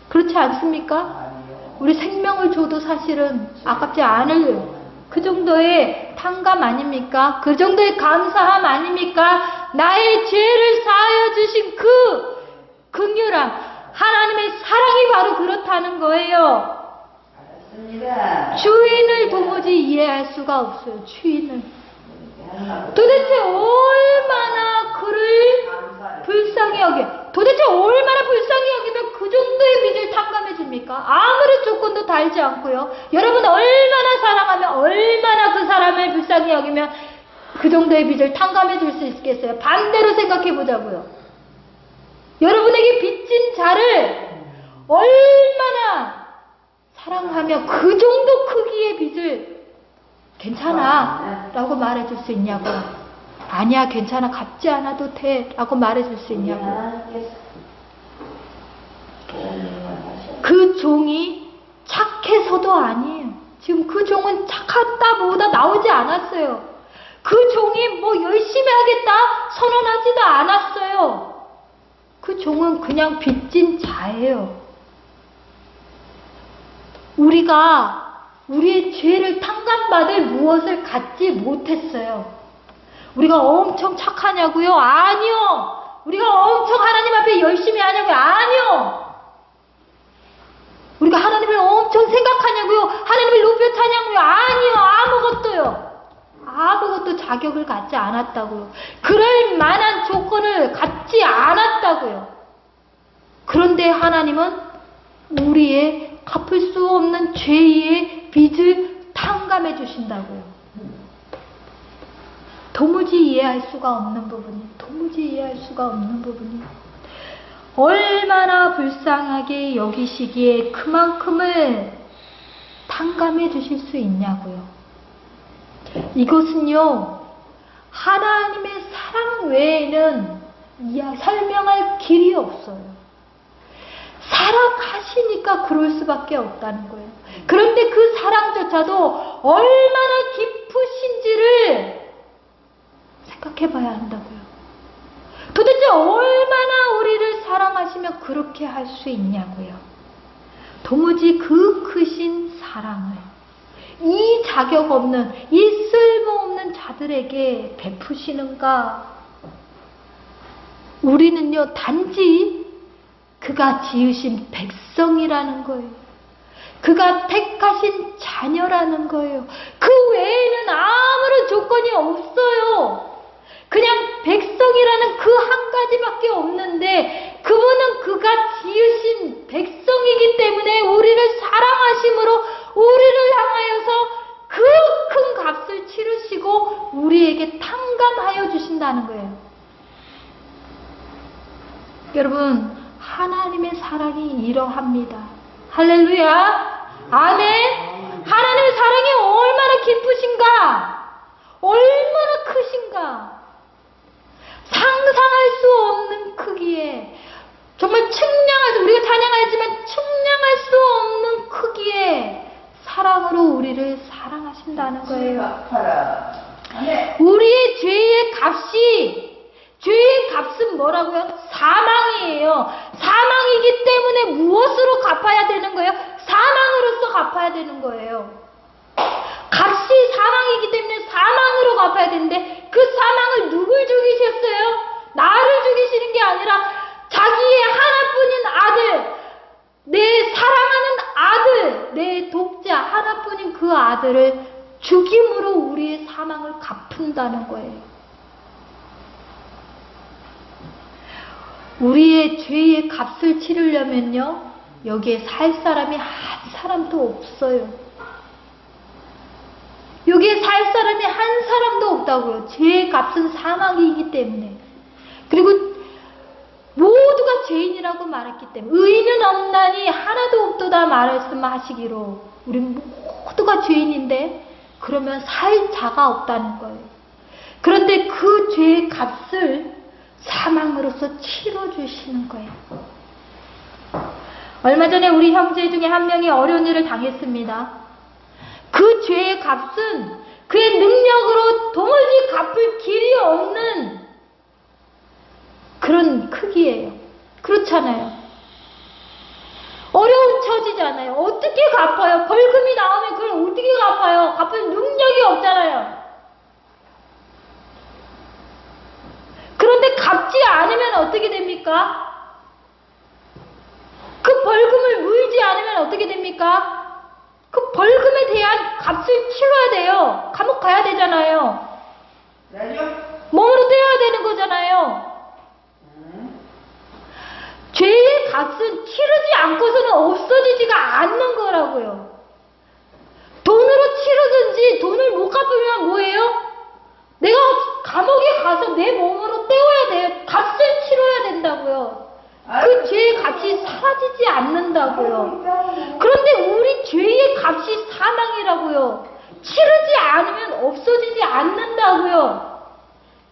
그렇지 않습니까? 우리 생명을 줘도 사실은 아깝지 않을 그 정도의 탕감 아닙니까? 그 정도의 감사함 아닙니까? 나의 죄를 사하여 주신 그 긍휼함, 하나님의 사랑이 바로 그렇다는 거예요. 알았습니다. 주인을 도무지 이해할 수가 없어요. 주인을. 도대체 얼마나 그를 불쌍히 여겨, 도대체 얼마나 불쌍히 여기면 그 정도의 빚을 탕감해 줍니까? 아무리 조건도 달지 않고요. 여러분 얼마나 사랑하면, 얼마나 그 사람을 불쌍히 여기면 그 정도의 빚을 탕감해 줄 수 있겠어요? 반대로 생각해 보자고요. 여러분에게 빚진 자를 얼마나 사랑하며 그 정도 크기의 빚을 괜찮아 라고 말해줄 수 있냐고요. 아니야, 괜찮아, 갚지 않아도 돼 라고 말해줄 수 있냐고요. 그 종이 착해서도 아니에요. 지금 그 종은 착하다 뭐다 나오지 않았어요. 그 종이 뭐 열심히 하겠다 선언하지도 않았어요. 그 종은 그냥 빚진 자예요. 우리가 우리의 죄를 탕감받을 무엇을 갖지 못했어요. 우리가 엄청 착하냐고요? 아니요. 우리가 엄청 하나님 앞에 열심히 하냐고요? 아니요. 우리가 하나님을 엄청 생각하냐고요? 하나님을 높여 찬양하냐고요? 아니요. 아무것도요. 아무것도 자격을 갖지 않았다고요. 그럴 만한 조건을 갖지 않았다고요. 그런데 하나님은 우리의 갚을 수 없는 죄의 빚을 탕감해 주신다고요. 도무지 이해할 수가 없는 부분이, 도무지 이해할 수가 없는 부분이, 얼마나 불쌍하게 여기시기에 그만큼을 탕감해 주실 수 있냐고요. 이것은요, 하나님의 사랑 외에는 설명할 길이 없어요. 사랑하시니까 그럴 수밖에 없다는 거예요. 그런데 그 사랑조차도 얼마나 깊으신지를 생각해 봐야 한다고요. 도대체 얼마나 우리를 사랑하시면 그렇게 할 수 있냐고요. 도무지 그 크신 사랑을 이 자격 없는, 이 쓸모없는 자들에게 베푸시는가? 우리는요, 단지 그가 지으신 백성이라는 거예요. 그가 택하신 자녀라는 거예요. 그 외에는 아무런 조건이 없어요. 그냥 백성이라는 그 한 가지밖에 없는데, 그분은 그가 지으신 백성이기 때문에 우리를 사랑하심으로 우리를 향하여서 그 큰 값을 치르시고 우리에게 탕감하여 주신다는 거예요. 여러분, 하나님의 사랑이 이러합니다. 할렐루야. 아멘. 하나님의 사랑이 얼마나 깊으신가, 얼마나 크신가, 상상할 수 없는 크기에, 정말 우리가 찬양하지만 측량할 수 없는 크기의 사랑으로 우리를 사랑하신다는 거예요. 우리의 죄의 값은 뭐라고요? 사망이에요. 사망이기 때문에 무엇으로 갚아야 되는 거예요? 사망으로서 갚아야 되는 거예요. 값이 사망이기 때문에 사망으로 갚아야 되는데, 그 사망을 누굴 죽이셨어요? 나를 죽이시는 게 아니라 자기의 하나뿐인 아들, 내 사랑하는 아들, 내 독자 하나뿐인 그 아들을 죽임으로 우리의 사망을 갚는다는 거예요. 우리의 죄의 값을 치르려면요, 여기에 살 사람이 한 사람도 없어요. 여기에 살 사람이 한 사람도 없다고요. 죄의 값은 사망이기 때문에. 그리고 모두가 죄인이라고 말했기 때문에, 의인은 없나니 하나도 없도다 말씀하시기로, 우리 모두가 죄인인데 그러면 살 자가 없다는 거예요. 그런데 그 죄의 값을 사망으로서 치러주시는 거예요. 얼마 전에 우리 형제 중에 한 명이 어려운 일을 당했습니다. 그 죄의 값은 그의 능력으로 도무지 갚을 길이 없는 그런 크기예요. 그렇잖아요. 어려운 처지잖아요. 어떻게 갚아요? 벌금이 나오면 그걸 어떻게 갚아요? 갚을 능력이 없잖아요. 그런데 갚지 않으면 어떻게 됩니까? 그 벌금을 물지 않으면 어떻게 됩니까? 그 벌금에 대한 값을 치러야 돼요. 감옥 가야 되잖아요. 몸으로 떼어야 되는 거잖아요. 죄의 값은 치르지 않고서는 없어지지가 않는 거라고요. 돈으로 치르든지 돈을 못 갚으면 뭐예요? 내가 감옥에 가서 내 몸으로 때워야 돼요. 값을 치러야 된다고요. 그 죄의 값이 사라지지 않는다고요. 그런데 우리 죄의 값이 사망이라고요. 치르지 않으면 없어지지 않는다고요.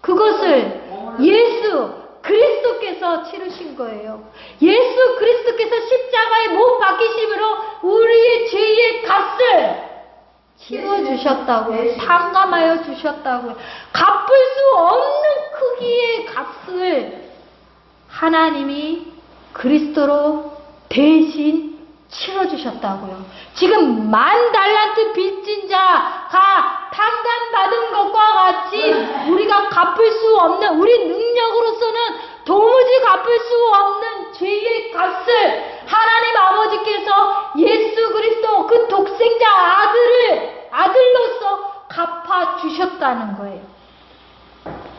그것을 예수 그리스도께서 치르신 거예요. 예수 그리스도께서 십자가에 못 박히심으로 우리의 죄의 값을 치러주셨다고요. 탕감하여 주셨다고요. 갚을 수 없는 크기의 값을 하나님이 그리스도로 대신 치러주셨다고요. 지금 10,000달란트 빚진 자가 탕감받은 것과 같이 우리가 갚을 수 없는, 우리 능력으로서는 도무지 갚을 수 없는 죄의 값을 하나님 아버지께서 예수 그리스도 그 독생자 아들로서 갚아주셨다는 거예요.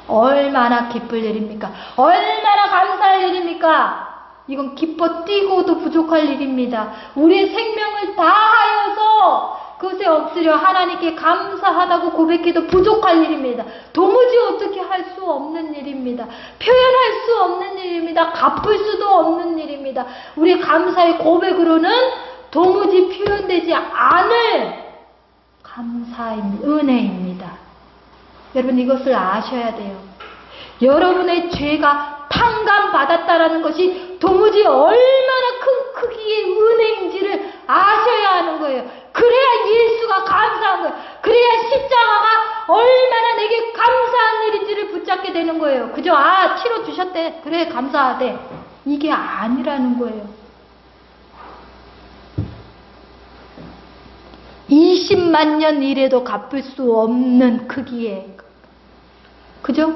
얼마나 기쁠 일입니까? 얼마나 감사할 일입니까? 이건 기뻐 뛰고도 부족할 일입니다. 우리의 생명을 다하여서 그것에 엎드려 하나님께 감사하다고 고백해도 부족할 일입니다. 도무지 어떻게 할 수 없는 일입니다. 표현할 수 없는 일입니다. 갚을 수도 없는 일입니다. 우리의 감사의 고백으로는 도무지 표현되지 않을 감사입니다. 은혜입니다. 여러분, 이것을 아셔야 돼요. 여러분의 죄가 탕감받았다라는 것이 도무지 얼마나 큰 크기의 은혜인지를 아셔야 하는 거예요. 그래야 예수가 감사한 거예요. 그래야 십자가가 얼마나 내게 감사한 일인지를 붙잡게 되는 거예요. 그죠? 치러주셨대. 그래, 감사하대. 이게 아니라는 거예요. 20만 년 일해도 갚을 수 없는 크기의, 그죠?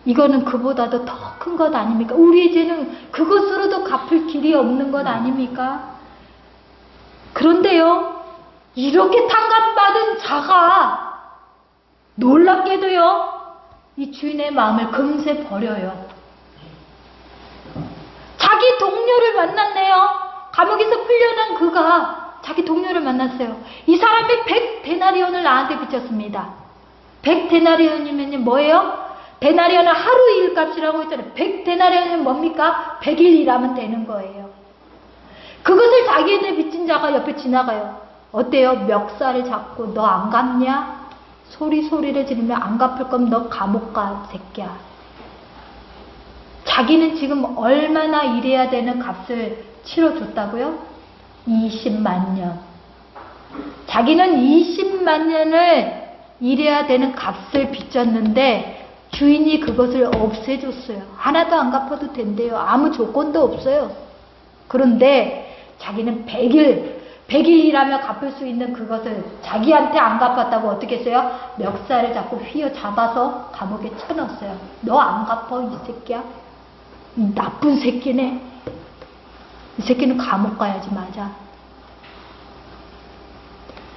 이거는 그보다도 더 큰 것 아닙니까? 우리의 죄는 그것으로도 갚을 길이 없는 것 아닙니까? 그런데요, 이렇게 탕감받은 자가 놀랍게도요, 이 주인의 마음을 금세 버려요. 자기 동료를 만났네요. 감옥에서 풀려난 그가 자기 동료를 만났어요. 이 사람이 100데나리온을 나한테 비쳤습니다. 100데나리온이면 뭐예요? 데나리온은 하루 일값이라고 했잖아요. 100데나리온은 뭡니까? 100일 일하면 되는 거예요. 그것을 자기한테 빚진 자가 옆에 지나가요. 어때요? 멱살을 잡고 너 안 갚냐? 소리를 지르면 안 갚을 거면 너 감옥 가, 새끼야. 자기는 지금 얼마나 일해야 되는 값을 치러줬다고요? 20만 년. 자기는 20만 년을 일해야 되는 값을 빚졌는데 주인이 그것을 없애줬어요. 하나도 안 갚아도 된대요. 아무 조건도 없어요. 그런데 자기는 100일 일하며 갚을 수 있는 그것을 자기한테 안 갚았다고 어떻게 했어요? 멱살을 잡고 휘어잡아서 감옥에 쳐넣었어요. 너 안 갚아, 이 새끼야? 이 나쁜 새끼네. 이 새끼는 감옥 가야지, 맞아.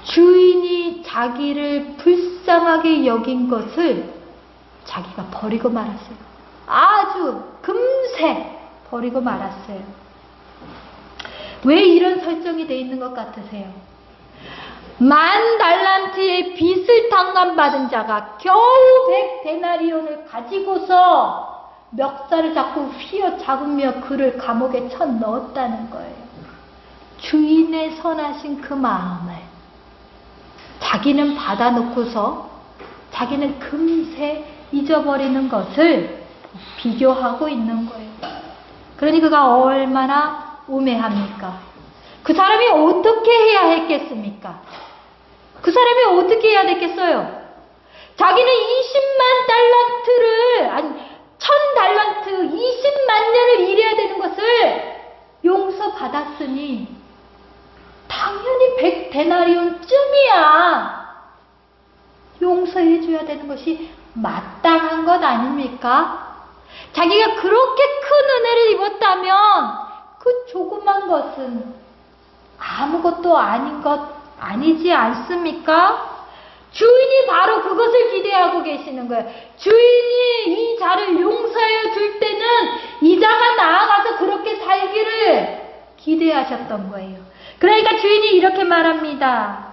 주인이 자기를 불쌍하게 여긴 것을 자기가 버리고 말았어요. 아주 금세 버리고 말았어요. 왜 이런 설정이 되어 있는 것 같으세요? 10,000달란트의 빚을 탕감받은 자가 겨우 100데나리온을 가지고서 멱살을 잡고 휘어잡으며 그를 감옥에 쳐 넣었다는 거예요. 주인의 선하신 그 마음을 자기는 받아놓고서 자기는 금세 잊어버리는 것을 비교하고 있는 거예요. 그러니 그가 얼마나 우매합니까? 그 사람이 어떻게 해야 했겠습니까? 그 사람이 어떻게 해야 됐겠어요? 자기는 20만 달란트를, 아니 1000달란트, 20만 년을 일해야 되는 것을 용서받았으니 당연히 100데나리온쯤이야 용서해줘야 되는 것이 마땅한 것 아닙니까? 자기가 그렇게 큰 은혜를 입었다면 그 조그만 것은 아무것도 아닌 것 아니지 않습니까? 주인이 바로 그것을 기대하고 계시는 거예요. 주인이 이 자를 용서해 줄 때는 이 자가 나아가서 그렇게 살기를 기대하셨던 거예요. 그러니까 주인이 이렇게 말합니다.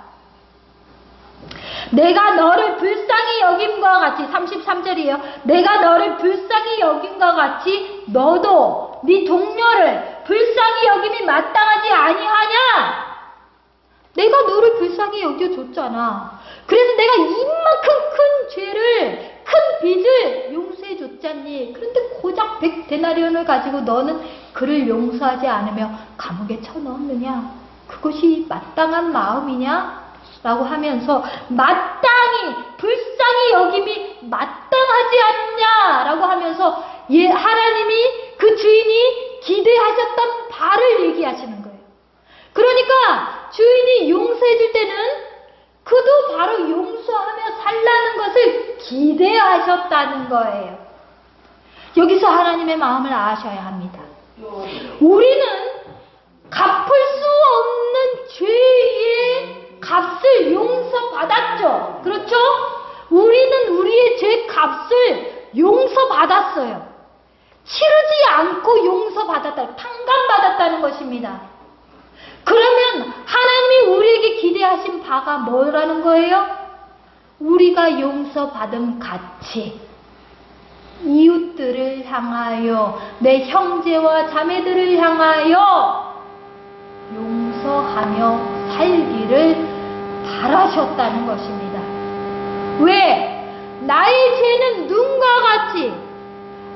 내가 너를 불쌍히 여김과 같이, 33절이에요. 내가 너를 불쌍히 여김과 같이 너도 네 동료를 불쌍히 여김이 마땅하지 아니하냐? 내가 너를 불쌍히 여겨줬잖아. 그래서 내가 이만큼 큰 죄를, 큰 빚을 용서해 줬잖니. 그런데 고작 100데나리온을 가지고 너는 그를 용서하지 않으며 감옥에 쳐넣었느냐? 그것이 마땅한 마음이냐? 라고 하면서 마땅히, 불쌍히 여김이 마땅하지 않냐? 라고 하면서 하나님이, 그 주인이 기대하셨던 바를 얘기하시는 거예요. 그러니까 주인이 용서해 줄 때는 그도 바로 용서하며 살라는 것을 기대하셨다는 거예요. 여기서 하나님의 마음을 아셔야 합니다. 우리는 갚을 수 없는 죄의 값을 용서받았죠. 그렇죠? 우리는 우리의 죄 값을 용서받았어요. 치르지 않고 용서받았다, 탕감받았다는 것입니다. 그러면 하나님이 우리에게 기대하신 바가 뭐라는 거예요? 우리가 용서받음 같이 이웃들을 향하여, 내 형제와 자매들을 향하여 용서하며 살기를 바라셨다는 것입니다. 왜? 나의 죄는 눈과 같이,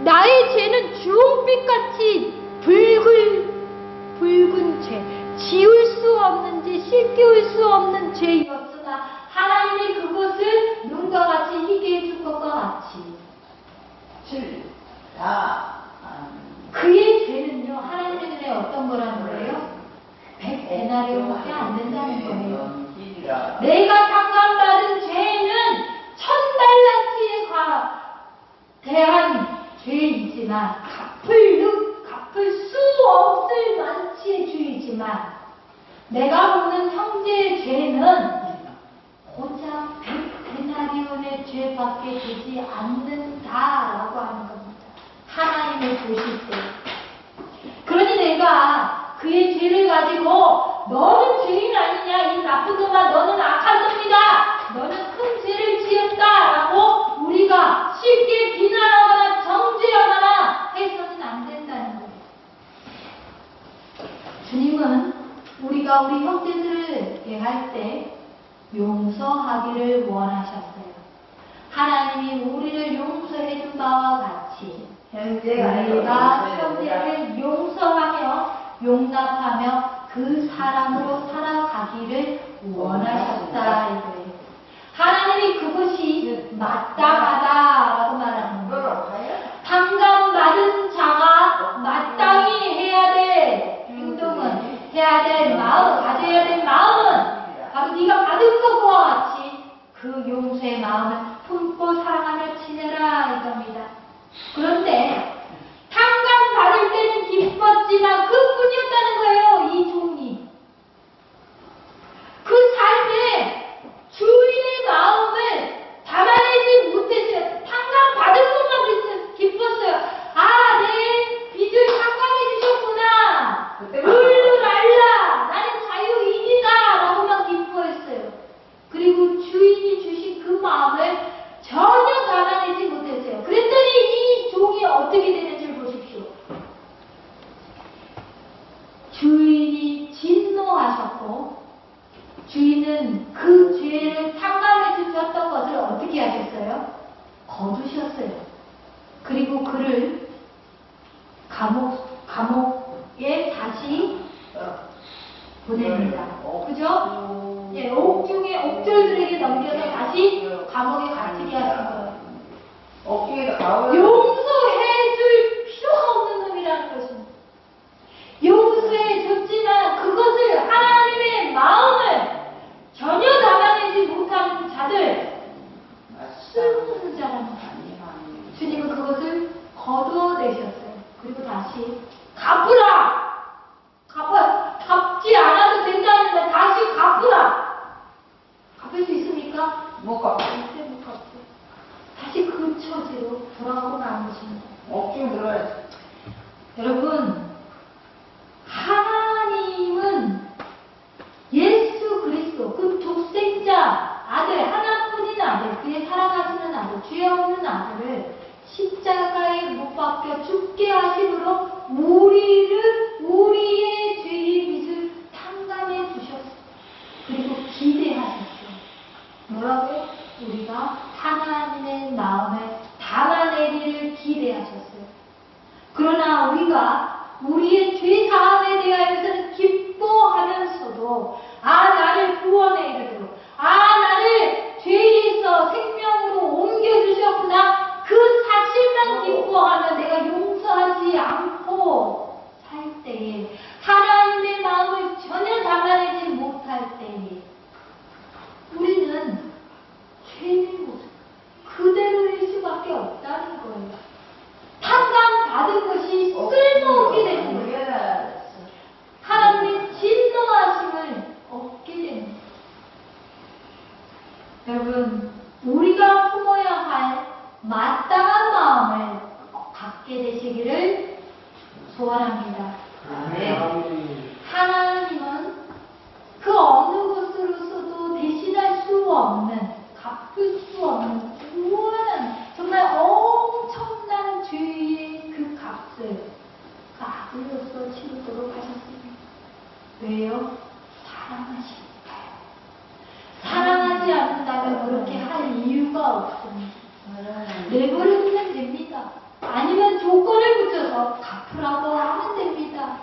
나의 죄는 주홍빛같이 붉은 죄, 지울 수 없는 죄, 씻기울 수 없는 죄였으나 하나님이 그것을 눈과 같이 희게 해준 것과 같이 그의 죄는요, 하나님의 눈에 어떤 거라는 거예요? 100데나리온밖에 안 된다는 거예요. 내가 상감받은 죄는 1000달란트에 대한 죄이지만 갚을 수 없을 만치의 죄이지만 내가 보는 형제의 죄는 고작 100데나리온의 죄밖에 되지 않는다라고 하는 겁니다. 하나님을 보실 때. 그러니 내가 그의 죄를 가지고 너는 죄인 아니냐, 이 나쁜 놈아, 너는 악한 놈이다, 너는 큰 죄를 지었다라고 우리가 쉽게 비난하거나 정죄하거나 해서는 안 된다는 거예요. 주님은 우리가 우리 형제들을 대할 때 용서하기를 원하셨어요. 하나님이 우리를 용서해 준 바와 같이 우리가 형제를 용서하며 용납하며 그 사랑으로 살아가기를 원하셨다 이거예요. 하나님이 그것이 마땅하다라고 말하는 거예요. 상감받은 자가 마땅히 해야 될 행동은, 해야 될 마음, 가져야 될 마음은 바로 네가 받은 것과 같이 그 용서의 마음을 품고 사랑하며 지내라 이겁니다. 그런데 상감 받을 때는 기뻤지만 그뿐이었다는 거예요. 이 종이 그 삶에 주인의 마음을 담아내지 못했어요. 상감 받은 것만 기뻤어요. 아, 내 빚을 상감해 주셨구나, 룰루랄라, 나는 자유인이다 라고만 기뻐했어요. 그리고 주인이 주신 그 마음을 전혀 담아내지 못했어요. 그랬더니 이 종이 어떻게 되는지 보십시오. 주인이 진노하셨고, 주인은 그 죄를 상감해 주셨던 것을 어떻게 하셨어요? 거두셨어요. 그리고 그를 감옥에 다시 보냅니다. 그죠? 예, 옥졸들에게 넘겨서 다시 감옥에 갇히게 하신 거예요. 용서해줄 필요가 없는 놈이라는 것입니다. 용서해줬지만 그것을 하나님의 마음을 전혀 담아내지 못하는 자들, 쓸모없는 자라는 거예요. 주님은 그것을 거두어내셨어요. 그리고 다시 갚으라! 갚지 않아도 된다는데 다시 갚으라! 갚을 수 있습니까? 못 갚아. 절대 못 갚죠. 다시 그 처지로 돌아가고 나는 것입니다. 억지로 들어야지. 여러분, 하나님은 예수 그리스도, 그 독생자 아들, 하나뿐인 아들, 그의 사랑하시는 아들, 죄 없는 아들을 십자가에 못 박혀 죽게 하심으로 우리의 죄의 빚을 탕감해 주셨어요. 그리고 기대하셨어요. 뭐라고? 우리가 하나님의 마음을 담아내기를 기대하셨어요. 그러나 우리가 우리의 죄 사함에 대하여서는 기뻐하면서도 나를 구원에 이르도록, 나를 죄에서 생명으로 옮겨주셨구나, 그 사실만 기뻐하며 내가 용서하지 않고 살 때에, 하나님의 마음을 전혀 담아내지 못할 때에 우리는 죄인 모습 그대로일 수밖에 없다는 거예요. 탕감 받은 것이 쓸모없게 되는 거예요. 하나님의 진노하심을 얻게 됩니다. 여러분, 우리가 품어야 할 마땅한 마음을 갖게 되시기를 소원합니다. 하나님은 그 어느 것으로서도 대신할 수 없는, 갚을 수 없는 무한한, 정말 엄청난 죄의 그 값을 그 아들로서 치르도록 하셨습니다. 왜요? 사랑하시니까요. 사랑하지 않는다면 그렇게 할 이유가 없습니다. 내버려두면 됩니다. 아니면 조건을 붙여서 갚으라고 하면 됩니다.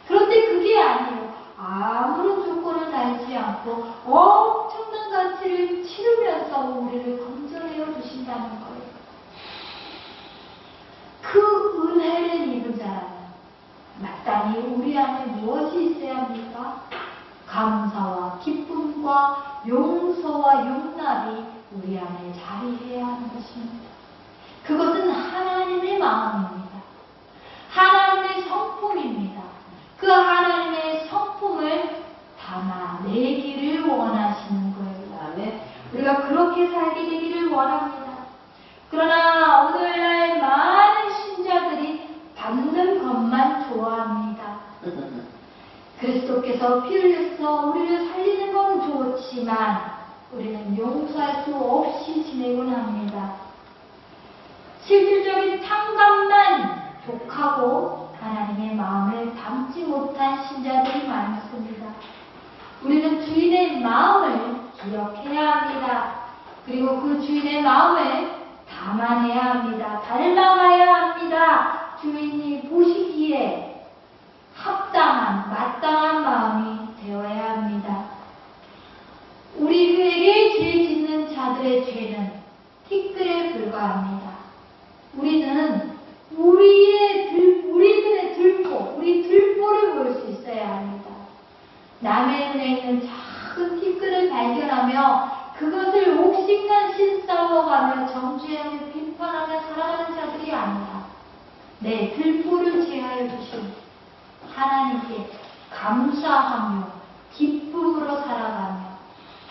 그런데 그게 아니에요. 아무런 조건을 달지 않고 엄청난 가치를 치르면서 우리를 건져내어 주신다는 거예요. 그 은혜를 입은 자라면 하니 우리 안에 무엇이 있어야 합니까? 감사와 기쁨과 용서와 용납이 우리 안에 자리해야 하는 것입니다. 그것은 하나님의 마음입니다. 하나님의 성품입니다. 그 하나님의 성품을 담아내기를 원하시는 거예요. 아멘. 우리가 그렇게 살게 되기를 원합니다. 그러나 오늘날 많은 신자들이 받는 것만 좋아합니다. 그리스도께서 피 흘려서 우리를 살리는 건 좋지만 우리는 용서할 수 없이 지내곤 합니다. 실질적인 탕감만 독하고 하나님의 마음을 담지 못한 신자들이 많습니다. 우리는 주인의 마음을 기억해야 합니다. 그리고 그 주인의 마음을 담아내야 합니다. 닮아가야 합니다. 주인이 보시기에 합당한, 마땅한 마음이 되어야 합니다. 우리에게 죄 짓는 자들의 죄는 티끌에 불과합니다. 우리는 우리들의 들보, 우리 들보를 볼 수 있어야 합니다. 남의 눈에 있는 작은 티끌을 발견하며 그것을 옥신간신 싸워가며 정죄하며 비판하며 살아가는 자들이 아니라 내 들보를 제하여 주신 하나님께 감사하며 기쁨으로 살아가며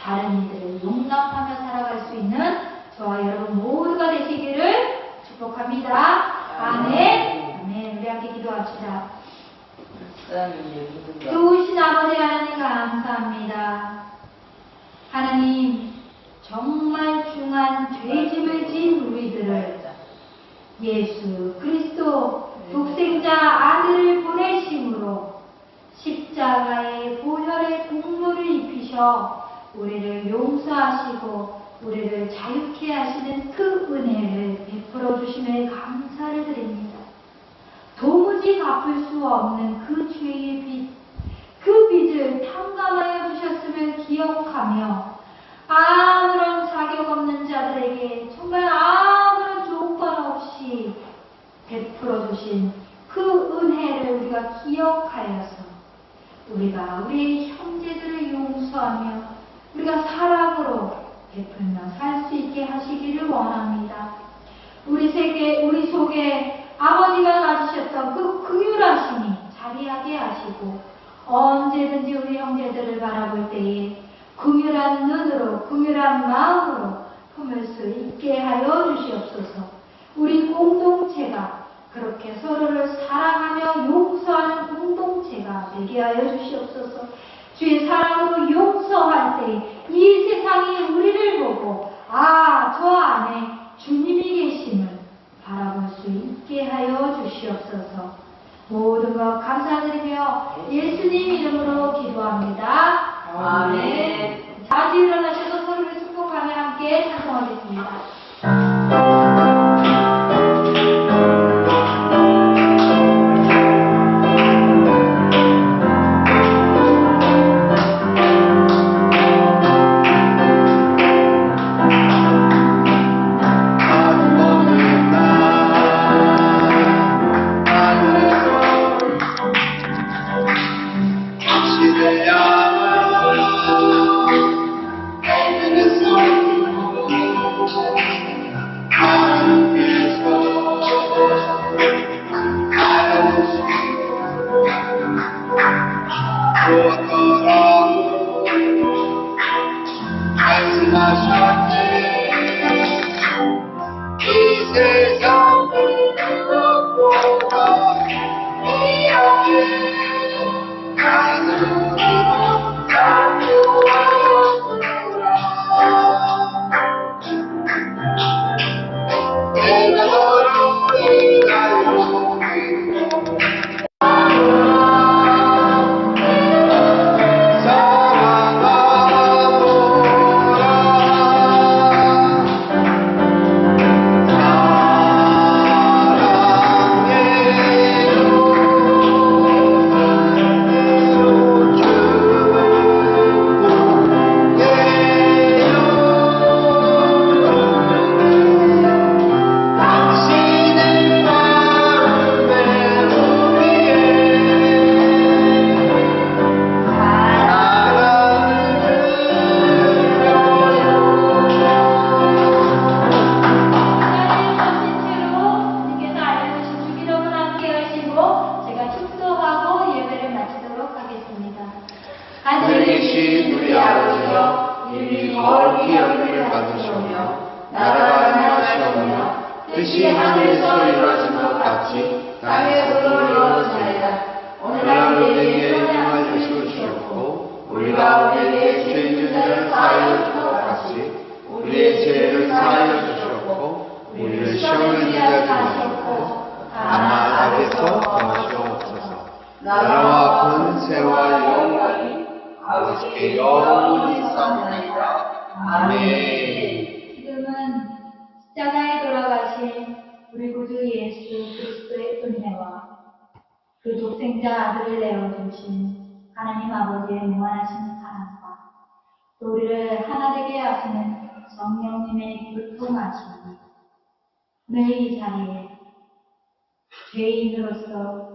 다른 이들을 용납하며 살아갈 수 있는 저와 여러분 모두가 되시기를 축복합니다. 아멘. 아멘. 우리 함께 기도합시다. 좋으신 아버지 하나님 감사합니다. 하나님 정말 중한 죄짐을 지은 우리들을 예수 그리스도 독생자 아들을 보내심으로 십자가의 보혈의 공로를 입히셔 우리를 용서하시고 우리를 자유케 하시는 그 은혜를 베풀어 주심에 감사를 드립니다. 도무지 갚을 수 없는 그 죄의 빚, 그 빚을 탕감하여 주셨음을 기억하며 아무런 자격 없는 자들에게 정말 아무런 조건 없이 베풀어 주신 그 은혜를 우리가 기억하여서 우리가 우리의 형제들을 용서하며 우리가 사랑으로 베풀며 살 수 있게 하시기를 원합니다. 우리 속에 아버지가 가지셨던 그 긍휼하심이 자리하게 하시고 언제든지 우리 형제들을 바라볼 때에 긍휼한 눈으로 긍휼한 마음으로 품을 수 있게 하여 주시옵소서. 우리 공동체가 그렇게 서로를 사랑하며 용서하는 공동체가 되게 하여 주시옵소서. 주의 사랑으로 용서할 때 이 세상이 우리를 보고 저 안에 주님이 계심을 바라볼 수 있게 하여 주시옵소서. 모든 것 감사드리며 예수님 이름으로 기도합니다. 아멘. 다시 일어나셔서 서로를 축복하며 함께 찬송하겠습니다. 하늘에 계신 우리 아버지여 이름이 거룩히 여김을 받으시오며 나라가 임하시오며 뜻이 하늘에서 이루어진 것 같이 땅에서도 이루어지이다. 오늘날 우리에게 일용할 것을 주셨고 우리가 우리에게 죄 있는 자를 사하여 준 것 같이 우리의 죄를 사하여 주셨고 우리를 시험에 들게 하지 마시고 다만 악에서 구하시옵소서. 나라와 권세와 영광이 아버지께 영원히 있사옵나이다. 아멘. 지금은 십자가에 돌아가신 우리 구주 예수 그리스도의 은혜와 그 독생자 아들을 내어주신 하나님 아버지의 무한하신 사랑과 또 우리를 하나 되게 하시는 성령님의 교통하심이 오늘 이 자리에 죄인으로서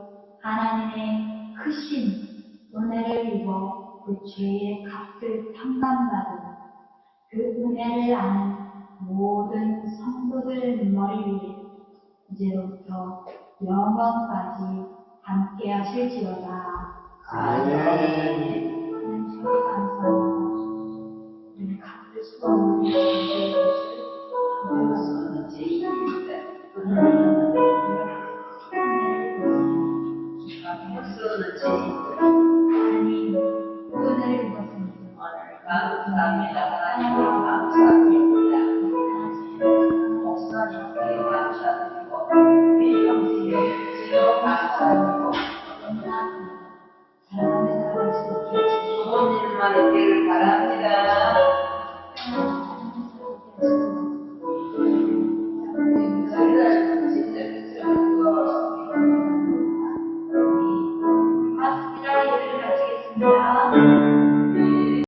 하나님의 크신 은혜를 입어 그 죄의 값을 탕감받은 그 은혜를 아는 모든 성도들 머리 위에 이제부터 영원까지 함께 하실지어다. 아멘. 하나님 감사합니다. 우리는 값을 수고하는 우리 그것은 죄인입니다. 그것은 죄인.